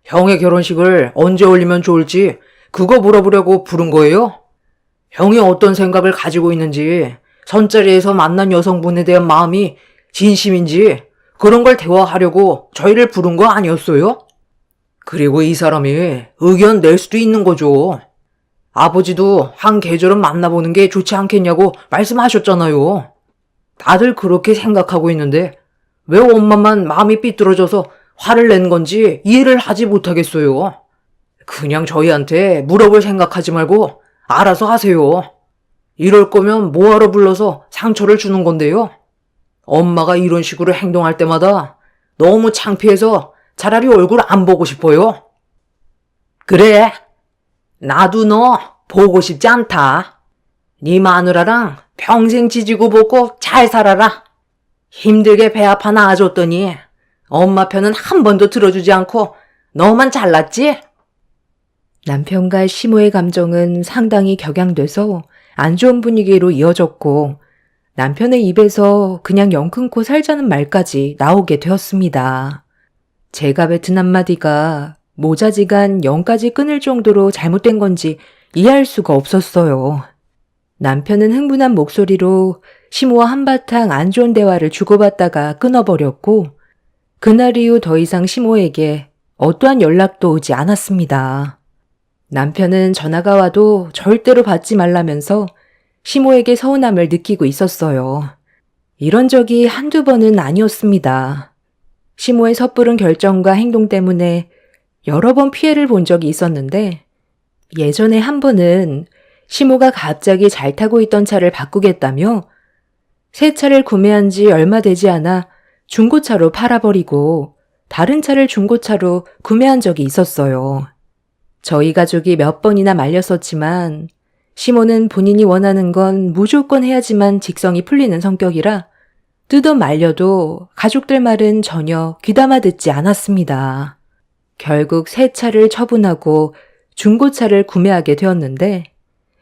형의 결혼식을 언제 올리면 좋을지 그거 물어보려고 부른 거예요? 형이 어떤 생각을 가지고 있는지, 선자리에서 만난 여성분에 대한 마음이 진심인지 그런 걸 대화하려고 저희를 부른 거 아니었어요? 그리고 이 사람이 의견 낼 수도 있는 거죠. 아버지도 한 계절은 만나보는 게 좋지 않겠냐고 말씀하셨잖아요. 다들 그렇게 생각하고 있는데 왜 엄마만 마음이 삐뚤어져서 화를 낸 건지 이해를 하지 못하겠어요. 그냥 저희한테 물어볼 생각하지 말고 알아서 하세요. 이럴 거면 뭐하러 불러서 상처를 주는 건데요. 엄마가 이런 식으로 행동할 때마다 너무 창피해서 차라리 얼굴 안 보고 싶어요. 그래, 나도 너 보고 싶지 않다. 네 마누라랑 평생 지지고 볶고 잘 살아라. 힘들게 배 아파 낳아줬더니 엄마 편은 한 번도 들어주지 않고 너만 잘났지? 남편과 시모의 감정은 상당히 격양돼서 안 좋은 분위기로 이어졌고 남편의 입에서 그냥 영 끊고 살자는 말까지 나오게 되었습니다. 제가 뱉은 한마디가 모자지간 영까지 끊을 정도로 잘못된 건지 이해할 수가 없었어요. 남편은 흥분한 목소리로 시모와 한바탕 안 좋은 대화를 주고받다가 끊어버렸고 그날 이후 더 이상 시모에게 어떠한 연락도 오지 않았습니다. 남편은 전화가 와도 절대로 받지 말라면서 시모에게 서운함을 느끼고 있었어요. 이런 적이 한두 번은 아니었습니다. 시모의 섣부른 결정과 행동 때문에 여러 번 피해를 본 적이 있었는데 예전에 한 번은 시모가 갑자기 잘 타고 있던 차를 바꾸겠다며 새 차를 구매한 지 얼마 되지 않아 중고차로 팔아버리고 다른 차를 중고차로 구매한 적이 있었어요. 저희 가족이 몇 번이나 말렸었지만 시모는 본인이 원하는 건 무조건 해야지만 직성이 풀리는 성격이라 뜯어 말려도 가족들 말은 전혀 귀담아 듣지 않았습니다. 결국 새 차를 처분하고 중고차를 구매하게 되었는데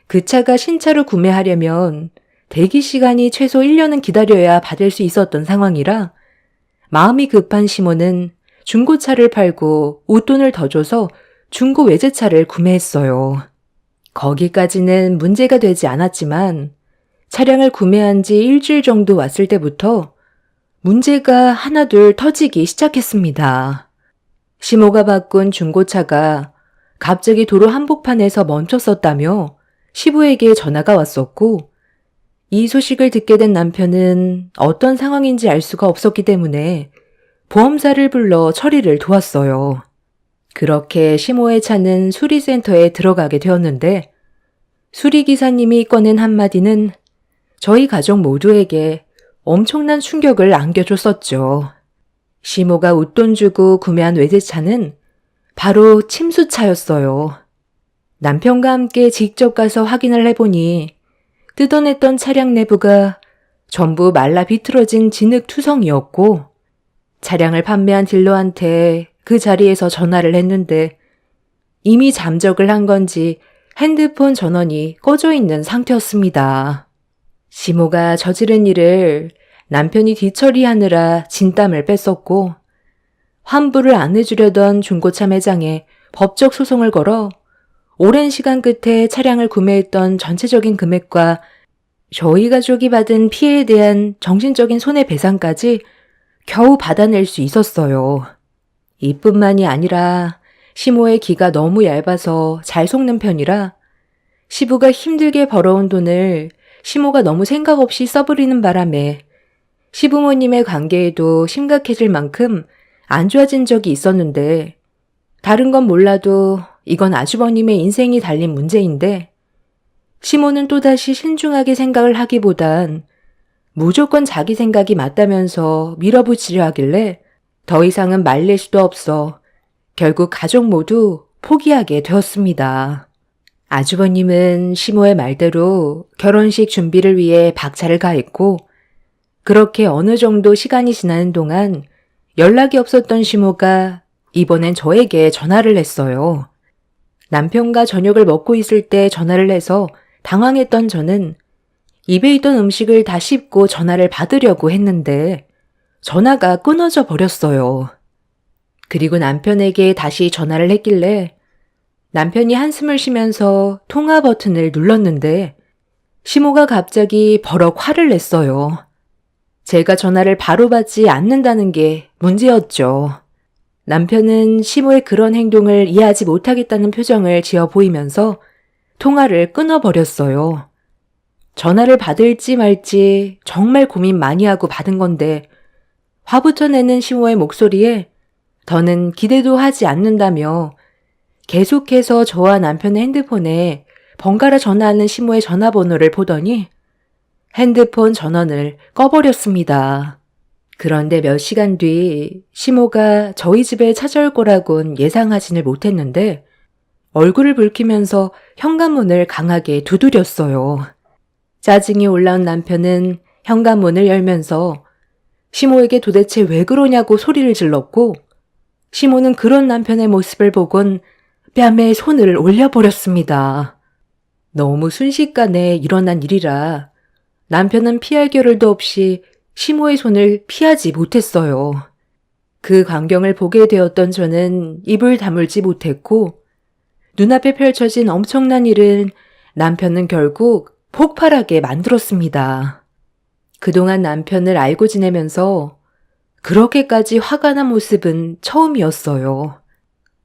그 차가 신차로 구매하려면 대기 시간이 최소 1년은 기다려야 받을 수 있었던 상황이라 마음이 급한 시모는 중고차를 팔고 웃돈을 더 줘서 중고 외제차를 구매했어요. 거기까지는 문제가 되지 않았지만 차량을 구매한 지 일주일 정도 왔을 때부터 문제가 하나둘 터지기 시작했습니다. 시모가 바꾼 중고차가 갑자기 도로 한복판에서 멈췄었다며 시부에게 전화가 왔었고 이 소식을 듣게 된 남편은 어떤 상황인지 알 수가 없었기 때문에 보험사를 불러 처리를 도왔어요. 그렇게 시모의 차는 수리센터에 들어가게 되었는데 수리기사님이 꺼낸 한마디는 저희 가족 모두에게 엄청난 충격을 안겨줬었죠. 시모가 웃돈 주고 구매한 외제차는 바로 침수차였어요. 남편과 함께 직접 가서 확인을 해보니 뜯어냈던 차량 내부가 전부 말라 비틀어진 진흙투성이었고 차량을 판매한 딜러한테 그 자리에서 전화를 했는데 이미 잠적을 한 건지 핸드폰 전원이 꺼져 있는 상태였습니다. 시모가 저지른 일을 남편이 뒤처리하느라 진땀을 뺐었고 환불을 안 해주려던 중고차 매장에 법적 소송을 걸어 오랜 시간 끝에 차량을 구매했던 전체적인 금액과 저희 가족이 받은 피해에 대한 정신적인 손해배상까지 겨우 받아낼 수 있었어요. 이뿐만이 아니라 시모의 기가 너무 얇아서 잘 속는 편이라 시부가 힘들게 벌어온 돈을 시모가 너무 생각 없이 써버리는 바람에 시부모님의 관계에도 심각해질 만큼 안 좋아진 적이 있었는데 다른 건 몰라도 이건 아주버님의 인생이 달린 문제인데 시모는 또다시 신중하게 생각을 하기보단 무조건 자기 생각이 맞다면서 밀어붙이려 하길래 더 이상은 말릴 수도 없어 결국 가족 모두 포기하게 되었습니다. 아주버님은 시모의 말대로 결혼식 준비를 위해 박차를 가했고 그렇게 어느 정도 시간이 지나는 동안 연락이 없었던 시모가 이번엔 저에게 전화를 했어요. 남편과 저녁을 먹고 있을 때 전화를 해서 당황했던 저는 입에 있던 음식을 다 씹고 전화를 받으려고 했는데 전화가 끊어져 버렸어요. 그리고 남편에게 다시 전화를 했길래 남편이 한숨을 쉬면서 통화 버튼을 눌렀는데 시모가 갑자기 버럭 화를 냈어요. 제가 전화를 바로 받지 않는다는 게 문제였죠. 남편은 시모의 그런 행동을 이해하지 못하겠다는 표정을 지어 보이면서 통화를 끊어버렸어요. 전화를 받을지 말지 정말 고민 많이 하고 받은 건데 화부터 내는 시모의 목소리에 더는 기대도 하지 않는다며 계속해서 저와 남편의 핸드폰에 번갈아 전화하는 시모의 전화번호를 보더니 핸드폰 전원을 꺼버렸습니다. 그런데 몇 시간 뒤 시모가 저희 집에 찾아올 거라곤 예상하지는 못했는데 얼굴을 붉히면서 현관문을 강하게 두드렸어요. 짜증이 올라온 남편은 현관문을 열면서 시모에게 도대체 왜 그러냐고 소리를 질렀고 시모는 그런 남편의 모습을 보곤 뺨에 손을 올려버렸습니다. 너무 순식간에 일어난 일이라 남편은 피할 겨를도 없이 시모의 손을 피하지 못했어요. 그 광경을 보게 되었던 저는 입을 다물지 못했고 눈앞에 펼쳐진 엄청난 일은 남편은 결국 폭발하게 만들었습니다. 그동안 남편을 알고 지내면서 그렇게까지 화가 난 모습은 처음이었어요.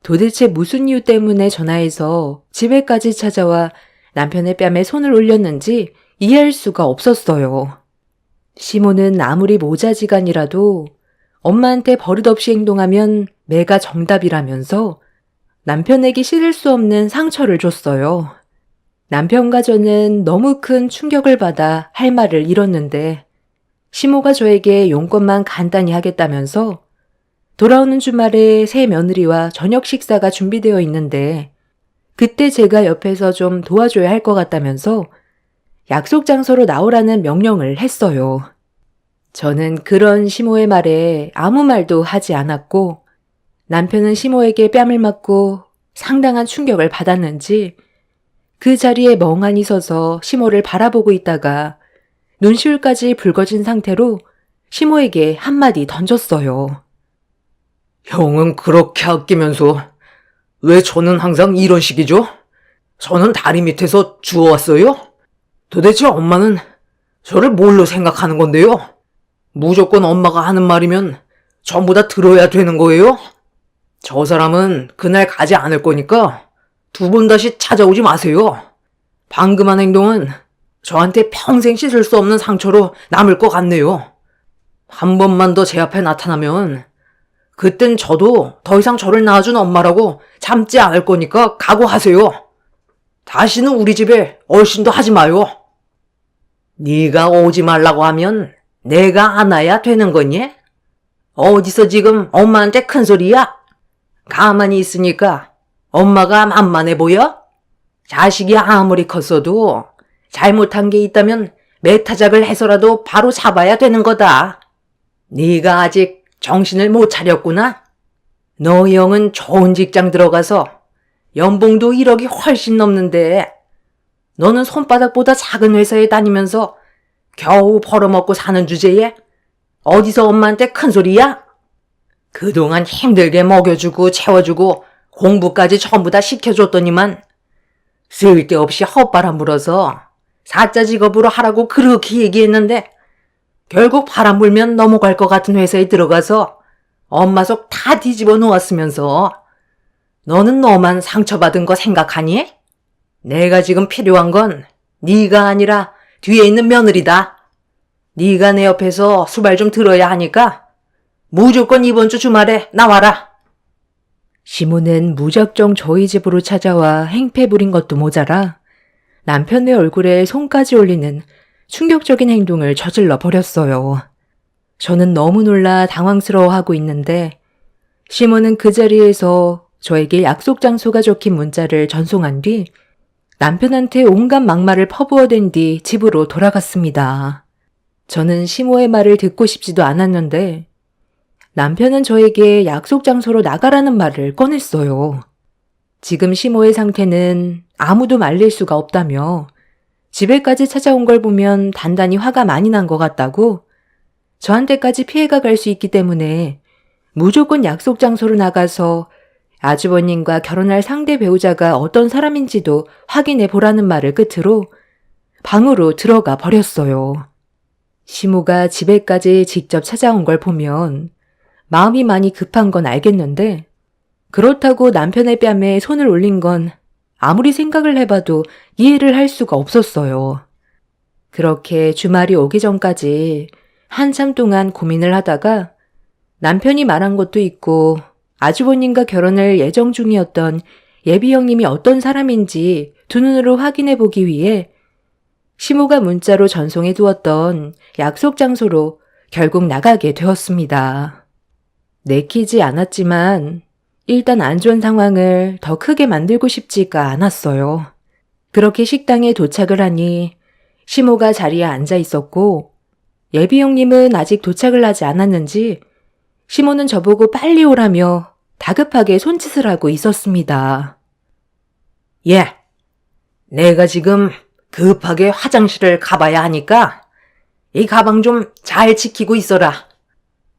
도대체 무슨 이유 때문에 전화해서 집에까지 찾아와 남편의 뺨에 손을 올렸는지 이해할 수가 없었어요. 시모는 아무리 모자지간이라도 엄마한테 버릇없이 행동하면 매가 정답이라면서 남편에게 실을 수 없는 상처를 줬어요. 남편과 저는 너무 큰 충격을 받아 할 말을 잃었는데 시모가 저에게 용건만 간단히 하겠다면서 돌아오는 주말에 새 며느리와 저녁 식사가 준비되어 있는데 그때 제가 옆에서 좀 도와줘야 할 것 같다면서 약속 장소로 나오라는 명령을 했어요. 저는 그런 시모의 말에 아무 말도 하지 않았고 남편은 시모에게 뺨을 맞고 상당한 충격을 받았는지 그 자리에 멍하니 서서 시모를 바라보고 있다가 눈시울까지 붉어진 상태로 시모에게 한마디 던졌어요. 형은 그렇게 아끼면서 왜 저는 항상 이런 식이죠? 저는 다리 밑에서 주워왔어요? 도대체 엄마는 저를 뭘로 생각하는 건데요? 무조건 엄마가 하는 말이면 전부 다 들어야 되는 거예요? 저 사람은 그날 가지 않을 거니까 두 번 다시 찾아오지 마세요. 방금 한 행동은 저한테 평생 씻을 수 없는 상처로 남을 것 같네요. 한 번만 더 제 앞에 나타나면 그땐 저도 더 이상 저를 낳아준 엄마라고 참지 않을 거니까 각오하세요. 다시는 우리 집에 얼씬도 하지 마요. 네가 오지 말라고 하면 내가 안아야 되는 거니? 어디서 지금 엄마한테 큰 소리야? 가만히 있으니까 엄마가 만만해 보여? 자식이 아무리 컸어도 잘못한 게 있다면 매타작을 해서라도 바로 잡아야 되는 거다. 네가 아직 정신을 못 차렸구나? 너 형은 좋은 직장 들어가서 연봉도 1억이 훨씬 넘는데 너는 손바닥보다 작은 회사에 다니면서 겨우 벌어먹고 사는 주제에 어디서 엄마한테 큰 소리야? 그동안 힘들게 먹여주고 채워주고 공부까지 전부 다 시켜줬더니만 쓸데없이 헛바람 불어서 사자 직업으로 하라고 그렇게 얘기했는데 결국 바람 불면 넘어갈 것 같은 회사에 들어가서 엄마 속 다 뒤집어 놓았으면서 너는 너만 상처받은 거 생각하니? 내가 지금 필요한 건 네가 아니라 뒤에 있는 며느리다. 네가 내 옆에서 수발 좀 들어야 하니까 무조건 이번 주 주말에 나와라. 시모는 무작정 저희 집으로 찾아와 행패 부린 것도 모자라 남편의 얼굴에 손까지 올리는 충격적인 행동을 저질러 버렸어요. 저는 너무 놀라 당황스러워하고 있는데 시모는 그 자리에서 저에게 약속 장소가 적힌 문자를 전송한 뒤 남편한테 온갖 막말을 퍼부어댄 뒤 집으로 돌아갔습니다. 저는 시모의 말을 듣고 싶지도 않았는데 남편은 저에게 약속 장소로 나가라는 말을 꺼냈어요. 지금 시모의 상태는 아무도 말릴 수가 없다며 집에까지 찾아온 걸 보면 단단히 화가 많이 난 것 같다고 저한테까지 피해가 갈 수 있기 때문에 무조건 약속 장소로 나가서 아주버님과 결혼할 상대 배우자가 어떤 사람인지도 확인해 보라는 말을 끝으로 방으로 들어가 버렸어요. 시모가 집에까지 직접 찾아온 걸 보면 마음이 많이 급한 건 알겠는데 그렇다고 남편의 뺨에 손을 올린 건 아무리 생각을 해봐도 이해를 할 수가 없었어요. 그렇게 주말이 오기 전까지 한참 동안 고민을 하다가 남편이 말한 것도 있고 아주버님과 결혼을 예정 중이었던 예비 형님이 어떤 사람인지 두 눈으로 확인해 보기 위해 시모가 문자로 전송해 두었던 약속 장소로 결국 나가게 되었습니다. 내키지 않았지만 일단 안 좋은 상황을 더 크게 만들고 싶지가 않았어요. 그렇게 식당에 도착을 하니 시모가 자리에 앉아 있었고 예비 형님은 아직 도착을 하지 않았는지 시모는 저보고 빨리 오라며 다급하게 손짓을 하고 있었습니다. 예, 내가 지금 급하게 화장실을 가봐야 하니까 이 가방 좀 잘 지키고 있어라.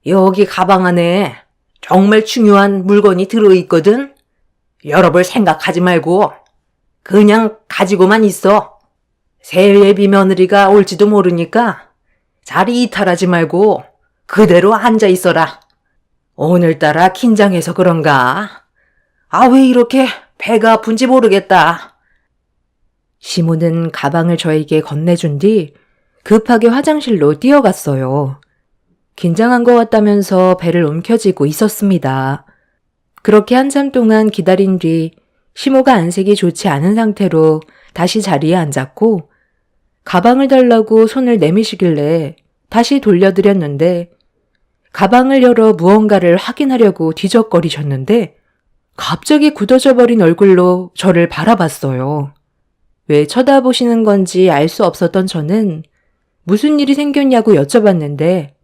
여기 가방 안에 정말 중요한 물건이 들어있거든. 여러분 생각하지 말고 그냥 가지고만 있어. 새 예비 며느리가 올지도 모르니까 자리 이탈하지 말고 그대로 앉아 있어라. 오늘따라 긴장해서 그런가? 왜 이렇게 배가 아픈지 모르겠다. 시모는 가방을 저에게 건네준 뒤 급하게 화장실로 뛰어갔어요. 긴장한 것 같다면서 배를 움켜쥐고 있었습니다. 그렇게 한참 동안 기다린 뒤 시모가 안색이 좋지 않은 상태로 다시 자리에 앉았고 가방을 달라고 손을 내미시길래 다시 돌려드렸는데 가방을 열어 무언가를 확인하려고 뒤적거리셨는데 갑자기 굳어져 버린 얼굴로 저를 바라봤어요. 왜 쳐다보시는 건지 알 수 없었던 저는 무슨 일이 생겼냐고 여쭤봤는데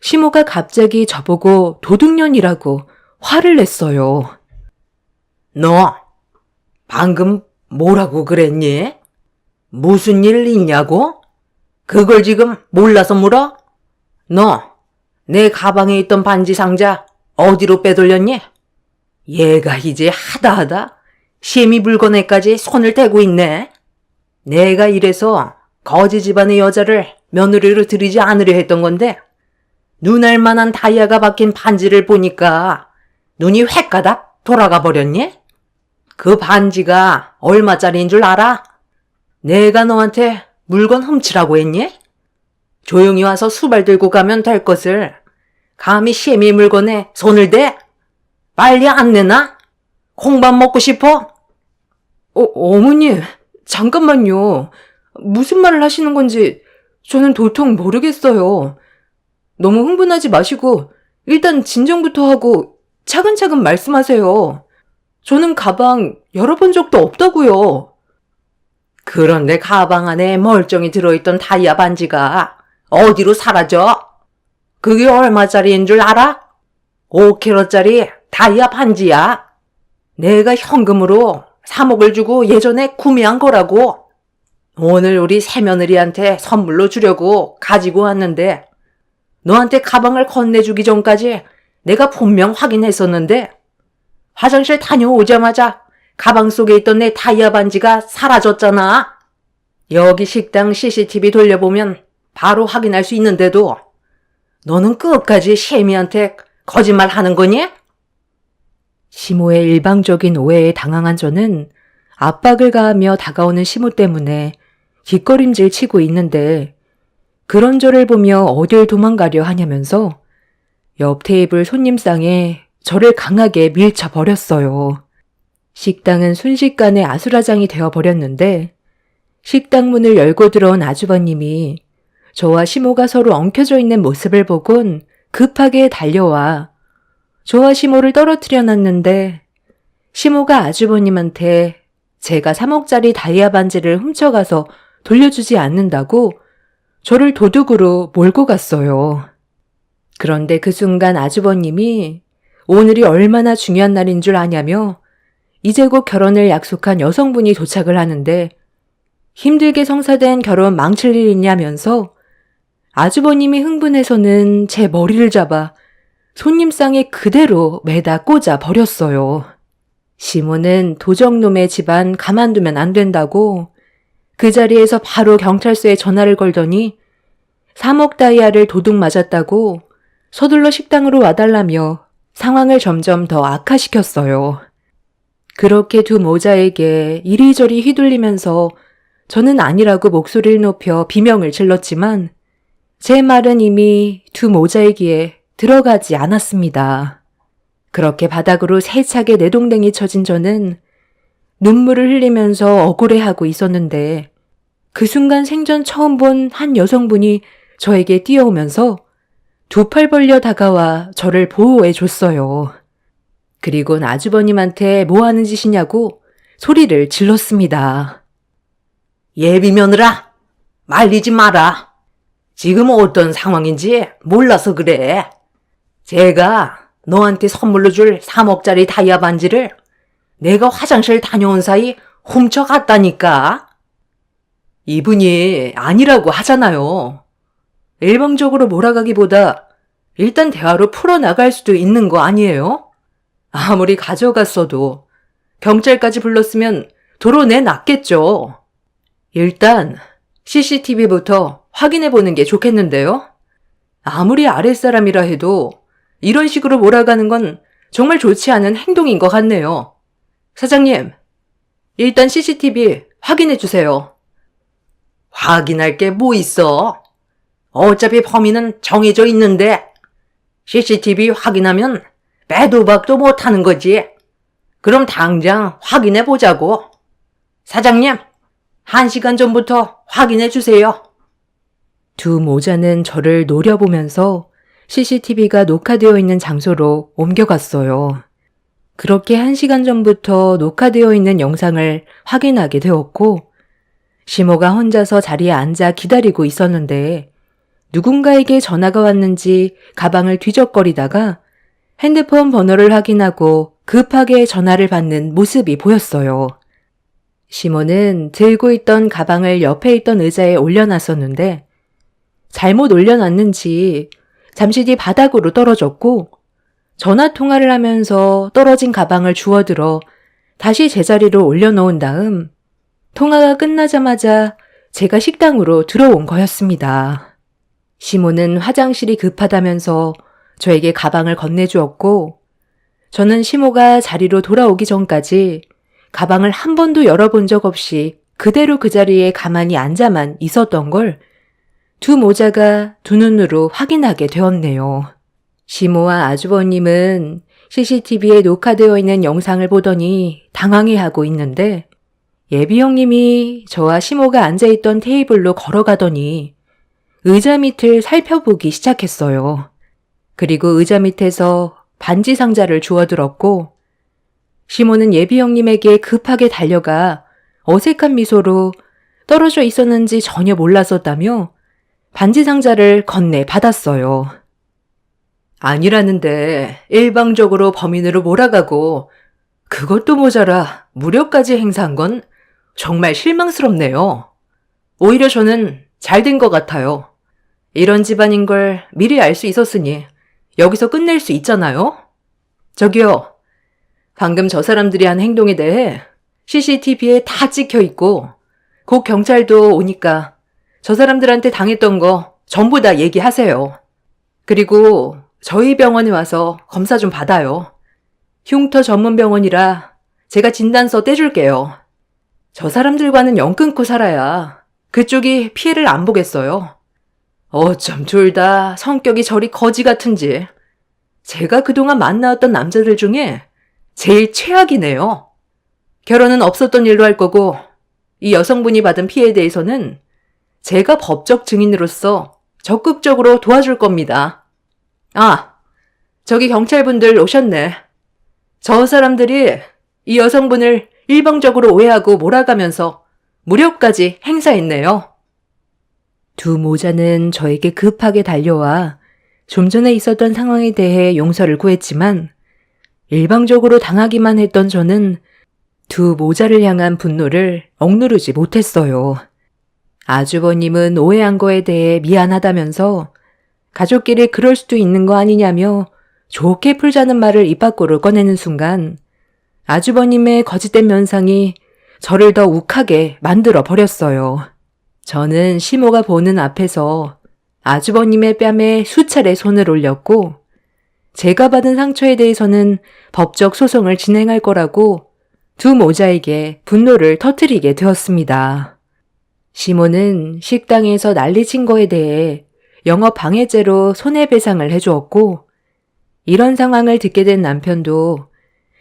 시모가 갑자기 저보고 도둑년이라고 화를 냈어요. 너 방금 뭐라고 그랬니? 무슨 일 있냐고? 그걸 지금 몰라서 물어? 너 내 가방에 있던 반지 상자 어디로 빼돌렸니? 얘가 이제 하다하다 시미 물건에까지 손을 대고 있네. 내가 이래서 거지 집안의 여자를 며느리로 들이지 않으려 했던 건데 눈알 만한 다이아가 박힌 반지를 보니까 눈이 횟가닥 돌아가 버렸니? 그 반지가 얼마짜리인 줄 알아? 내가 너한테 물건 훔치라고 했니? 조용히 와서 수발 들고 가면 될 것을 감히 시미 물건에 손을 대? 빨리 안 내놔? 콩밥 먹고 싶어? 어머니, 잠깐만요. 무슨 말을 하시는 건지 저는 도통 모르겠어요. 너무 흥분하지 마시고 일단 진정부터 하고 차근차근 말씀하세요. 저는 가방 열어본 적도 없다고요. 그런데 가방 안에 멀쩡히 들어있던 다이아 반지가 어디로 사라져? 그게 얼마짜리인 줄 알아? 5kg짜리 다이아 반지야. 내가 현금으로 3억을 주고 예전에 구매한 거라고. 오늘 우리 새며느리한테 선물로 주려고 가지고 왔는데 너한테 가방을 건네주기 전까지 내가 분명 확인했었는데 화장실 다녀오자마자 가방 속에 있던 내 다이아 반지가 사라졌잖아. 여기 식당 CCTV 돌려보면 바로 확인할 수 있는데도 너는 끝까지 시애미한테 거짓말 하는 거니? 시모의 일방적인 오해에 당황한 저는 압박을 가하며 다가오는 시모 때문에 뒷걸음질 치고 있는데 그런 저를 보며 어딜 도망가려 하냐면서 옆 테이블 손님상에 저를 강하게 밀쳐버렸어요. 식당은 순식간에 아수라장이 되어버렸는데 식당 문을 열고 들어온 아주버님이 저와 시모가 서로 엉켜져 있는 모습을 보곤 급하게 달려와 저와 시모를 떨어뜨려 놨는데 시모가 아주버님한테 제가 3억짜리 다이아 반지를 훔쳐가서 돌려주지 않는다고 저를 도둑으로 몰고 갔어요. 그런데 그 순간 아주버님이 오늘이 얼마나 중요한 날인 줄 아냐며 이제 곧 결혼을 약속한 여성분이 도착을 하는데 힘들게 성사된 결혼 망칠 일 있냐면서 아주버님이 흥분해서는 제 머리를 잡아 손님상에 그대로 매다 꽂아 버렸어요. 시모는 도적놈의 집안 가만두면 안 된다고 그 자리에서 바로 경찰서에 전화를 걸더니 3억 다이아를 도둑 맞았다고 서둘러 식당으로 와달라며 상황을 점점 더 악화시켰어요. 그렇게 두 모자에게 이리저리 휘둘리면서 저는 아니라고 목소리를 높여 비명을 질렀지만 제 말은 이미 두 모자의 귀에 들어가지 않았습니다. 그렇게 바닥으로 세차게 내동댕이 쳐진 저는 눈물을 흘리면서 억울해하고 있었는데 그 순간 생전 처음 본 한 여성분이 저에게 뛰어오면서 두 팔 벌려 다가와 저를 보호해 줬어요. 그리곤 아주버님한테 뭐 하는 짓이냐고 소리를 질렀습니다. 예비 며느라, 말리지 마라. 지금 어떤 상황인지 몰라서 그래. 제가 너한테 선물로 줄 3억짜리 다이아 반지를 내가 화장실 다녀온 사이 훔쳐갔다니까. 이분이 아니라고 하잖아요. 일방적으로 몰아가기보다 일단 대화로 풀어나갈 수도 있는 거 아니에요? 아무리 가져갔어도 경찰까지 불렀으면 도로 내놨겠죠. 일단 CCTV부터 확인해보는 게 좋겠는데요? 아무리 아랫사람이라 해도 이런 식으로 몰아가는 건 정말 좋지 않은 행동인 것 같네요. 사장님, 일단 CCTV 확인해주세요. 확인할 게 뭐 있어? 어차피 범인은 정해져 있는데 CCTV 확인하면 빼도 박도 못하는 거지. 그럼 당장 확인해 보자고. 사장님, 1시간 전부터 확인해 주세요. 두 모자는 저를 노려보면서 CCTV가 녹화되어 있는 장소로 옮겨갔어요. 그렇게 1시간 전부터 녹화되어 있는 영상을 확인하게 되었고, 시모가 혼자서 자리에 앉아 기다리고 있었는데, 누군가에게 전화가 왔는지 가방을 뒤적거리다가 핸드폰 번호를 확인하고 급하게 전화를 받는 모습이 보였어요. 시모는 들고 있던 가방을 옆에 있던 의자에 올려놨었는데 잘못 올려놨는지 잠시 뒤 바닥으로 떨어졌고 전화 통화를 하면서 떨어진 가방을 주워들어 다시 제자리로 올려놓은 다음 통화가 끝나자마자 제가 식당으로 들어온 거였습니다. 시모는 화장실이 급하다면서 저에게 가방을 건네주었고 저는 시모가 자리로 돌아오기 전까지 가방을 한 번도 열어본 적 없이 그대로 그 자리에 가만히 앉아만 있었던 걸 두 모자가 두 눈으로 확인하게 되었네요. 시모와 아주버님은 CCTV에 녹화되어 있는 영상을 보더니 당황해하고 있는데 예비 형님이 저와 시모가 앉아있던 테이블로 걸어가더니 의자 밑을 살펴보기 시작했어요. 그리고 의자 밑에서 반지 상자를 주워들었고 시모는 예비 형님에게 급하게 달려가 어색한 미소로 떨어져 있었는지 전혀 몰랐었다며 반지 상자를 건네 받았어요. 아니라는데 일방적으로 범인으로 몰아가고 그것도 모자라 무력까지 행사한 건 정말 실망스럽네요. 오히려 저는 잘 된 것 같아요. 이런 집안인 걸 미리 알 수 있었으니 여기서 끝낼 수 있잖아요? 저기요, 방금 저 사람들이 한 행동에 대해 CCTV에 다 찍혀 있고 곧 경찰도 오니까 저 사람들한테 당했던 거 전부 다 얘기하세요. 그리고 저희 병원에 와서 검사 좀 받아요. 흉터 전문 병원이라 제가 진단서 떼줄게요. 저 사람들과는 연 끊고 살아야 그쪽이 피해를 안 보겠어요. 어쩜 둘 다 성격이 저리 거지 같은지. 제가 그동안 만나왔던 남자들 중에 제일 최악이네요. 결혼은 없었던 일로 할 거고 이 여성분이 받은 피해에 대해서는 제가 법적 증인으로서 적극적으로 도와줄 겁니다. 아, 저기 경찰분들 오셨네. 저 사람들이 이 여성분을 일방적으로 오해하고 몰아가면서 무력까지 행사했네요. 두 모자는 저에게 급하게 달려와 좀 전에 있었던 상황에 대해 용서를 구했지만 일방적으로 당하기만 했던 저는 두 모자를 향한 분노를 억누르지 못했어요. 아주버님은 오해한 거에 대해 미안하다면서 가족끼리 그럴 수도 있는 거 아니냐며 좋게 풀자는 말을 입 밖으로 꺼내는 순간 아주버님의 거짓된 면상이 저를 더 욱하게 만들어 버렸어요. 저는 시모가 보는 앞에서 아주버님의 뺨에 수차례 손을 올렸고 제가 받은 상처에 대해서는 법적 소송을 진행할 거라고 두 모자에게 분노를 터뜨리게 되었습니다. 시모는 식당에서 난리친 거에 대해 영업 방해죄로 손해배상을 해주었고, 이런 상황을 듣게 된 남편도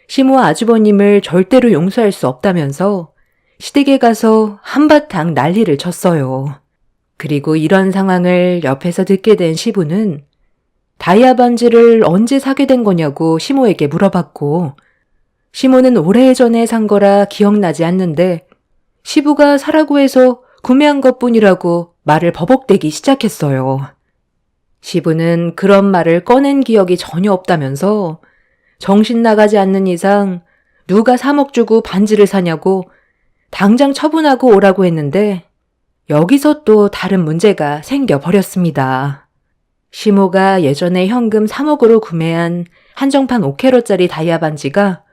시모 아주버님을 절대로 용서할 수 없다면서 시댁에 가서 한바탕 난리를 쳤어요. 그리고 이런 상황을 옆에서 듣게 된 시부는 다이아 반지를 언제 사게 된 거냐고 시모에게 물어봤고, 시모는 오래전에 산 거라 기억나지 않는데 시부가 사라고 해서 구매한 것뿐이라고 말을 버벅대기 시작했어요. 시부는 그런 말을 꺼낸 기억이 전혀 없다면서 정신 나가지 않는 이상 누가 3억 주고 반지를 사냐고 당장 처분하고 오라고 했는데 여기서 또 다른 문제가 생겨버렸습니다. 시모가 예전에 현금 3억으로 구매한 한정판 5캐럿짜리 다이아 반지가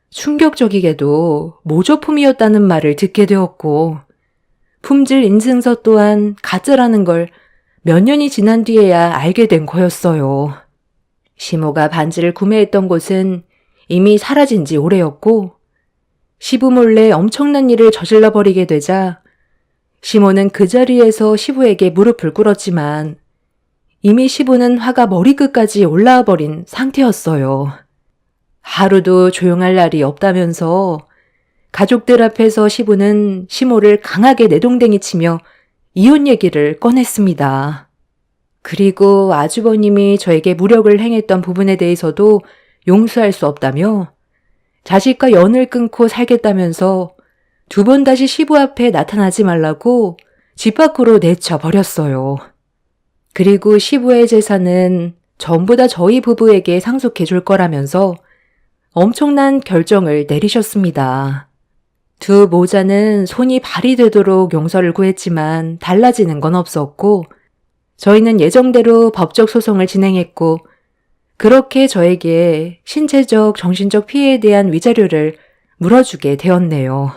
충격적이게도 모조품이었다는 말을 듣게 되었고, 품질 인증서 또한 가짜라는 걸 몇 년이 지난 뒤에야 알게 된 거였어요. 시모가 반지를 구매했던 곳은 이미 사라진 지 오래였고, 시부 몰래 엄청난 일을 저질러 버리게 되자 시모는 그 자리에서 시부에게 무릎을 꿇었지만 이미 시부는 화가 머리끝까지 올라와 버린 상태였어요. 하루도 조용할 날이 없다면서 가족들 앞에서 시부는 시모를 강하게 내동댕이 치며 이혼 얘기를 꺼냈습니다. 그리고 아주버님이 저에게 무력을 행했던 부분에 대해서도 용서할 수 없다며 자식과 연을 끊고 살겠다면서 두 번 다시 시부 앞에 나타나지 말라고 집 밖으로 내쳐버렸어요. 그리고 시부의 재산은 전부 다 저희 부부에게 상속해 줄 거라면서 엄청난 결정을 내리셨습니다. 두 모자는 손이 발이 되도록 용서를 구했지만 달라지는 건 없었고, 저희는 예정대로 법적 소송을 진행했고, 그렇게 저에게 신체적, 정신적 피해에 대한 위자료를 물어주게 되었네요.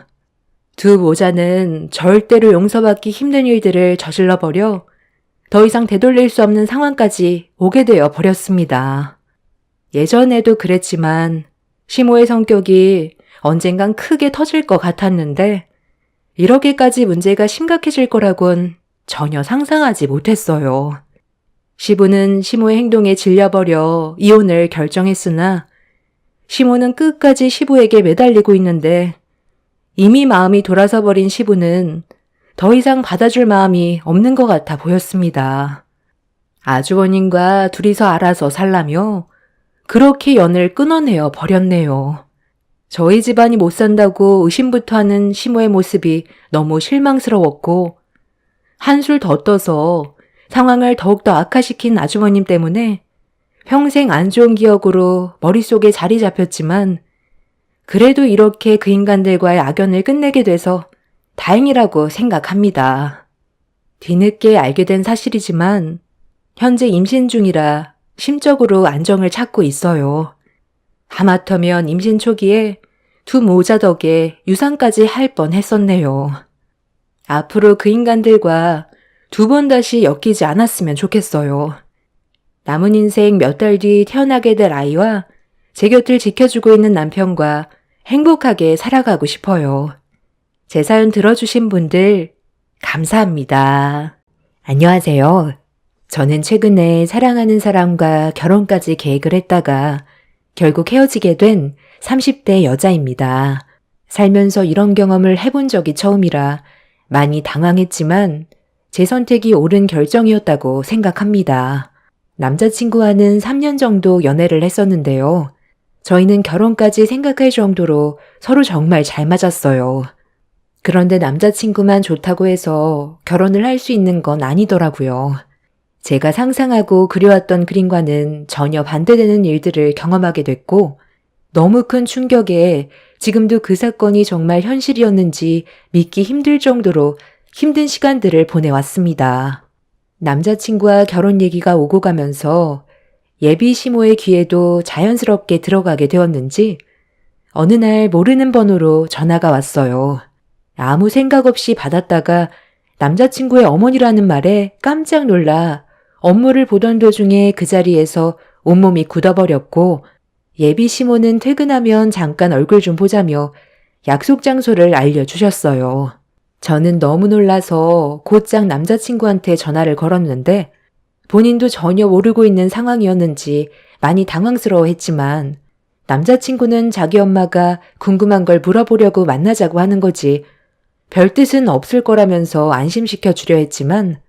두 모자는 절대로 용서받기 힘든 일들을 저질러버려 더 이상 되돌릴 수 없는 상황까지 오게 되어 버렸습니다. 예전에도 그랬지만 시모의 성격이 언젠간 크게 터질 것 같았는데 이렇게까지 문제가 심각해질 거라곤 전혀 상상하지 못했어요. 시부는 시모의 행동에 질려버려 이혼을 결정했으나 시모는 끝까지 시부에게 매달리고 있는데 이미 마음이 돌아서 버린 시부는 더 이상 받아줄 마음이 없는 것 같아 보였습니다. 아주버님과 둘이서 알아서 살라며 그렇게 연을 끊어내어 버렸네요. 저희 집안이 못 산다고 의심부터 하는 시모의 모습이 너무 실망스러웠고 한술 더 떠서 상황을 더욱더 악화시킨 아주머님 때문에 평생 안 좋은 기억으로 머릿속에 자리 잡혔지만 그래도 이렇게 그 인간들과의 악연을 끝내게 돼서 다행이라고 생각합니다. 뒤늦게 알게 된 사실이지만 현재 임신 중이라 심적으로 안정을 찾고 있어요. 하마터면 임신 초기에 두 모자 덕에 유산까지 할 뻔했었네요. 앞으로 그 인간들과 두 번 다시 엮이지 않았으면 좋겠어요. 남은 인생 몇 달 뒤 태어나게 될 아이와 제 곁을 지켜주고 있는 남편과 행복하게 살아가고 싶어요. 제 사연 들어주신 분들 감사합니다. 안녕하세요. 저는 최근에 사랑하는 사람과 결혼까지 계획을 했다가 결국 헤어지게 된 30대 여자입니다. 살면서 이런 경험을 해본 적이 처음이라 많이 당황했지만 제 선택이 옳은 결정이었다고 생각합니다. 남자친구와는 3년 정도 연애를 했었는데요. 저희는 결혼까지 생각할 정도로 서로 정말 잘 맞았어요. 그런데 남자친구만 좋다고 해서 결혼을 할 수 있는 건 아니더라고요. 제가 상상하고 그려왔던 그림과는 전혀 반대되는 일들을 경험하게 됐고 너무 큰 충격에 지금도 그 사건이 정말 현실이었는지 믿기 힘들 정도로 힘든 시간들을 보내왔습니다. 남자친구와 결혼 얘기가 오고 가면서 예비 시모의 귀에도 자연스럽게 들어가게 되었는지 어느 날 모르는 번호로 전화가 왔어요. 아무 생각 없이 받았다가 남자친구의 어머니라는 말에 깜짝 놀라 업무를 보던 도중에 그 자리에서 온몸이 굳어버렸고 예비 시모는 퇴근하면 잠깐 얼굴 좀 보자며 약속 장소를 알려주셨어요. 저는 너무 놀라서 곧장 남자친구한테 전화를 걸었는데 본인도 전혀 모르고 있는 상황이었는지 많이 당황스러워했지만 남자친구는 자기 엄마가 궁금한 걸 물어보려고 만나자고 하는 거지 별 뜻은 없을 거라면서 안심시켜 주려 했지만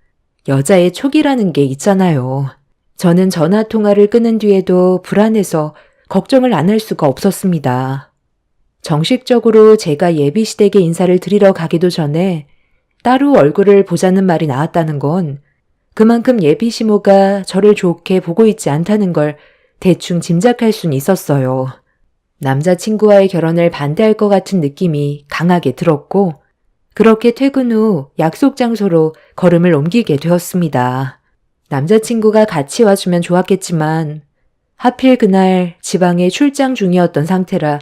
여자의 촉이라는 게 있잖아요. 저는 전화 통화를 끊은 뒤에도 불안해서 걱정을 안 할 수가 없었습니다. 정식적으로 제가 예비시댁에 인사를 드리러 가기도 전에 따로 얼굴을 보자는 말이 나왔다는 건 그만큼 예비시모가 저를 좋게 보고 있지 않다는 걸 대충 짐작할 순 있었어요. 남자친구와의 결혼을 반대할 것 같은 느낌이 강하게 들었고 그렇게 퇴근 후 약속 장소로 걸음을 옮기게 되었습니다. 남자친구가 같이 와주면 좋았겠지만 하필 그날 지방에 출장 중이었던 상태라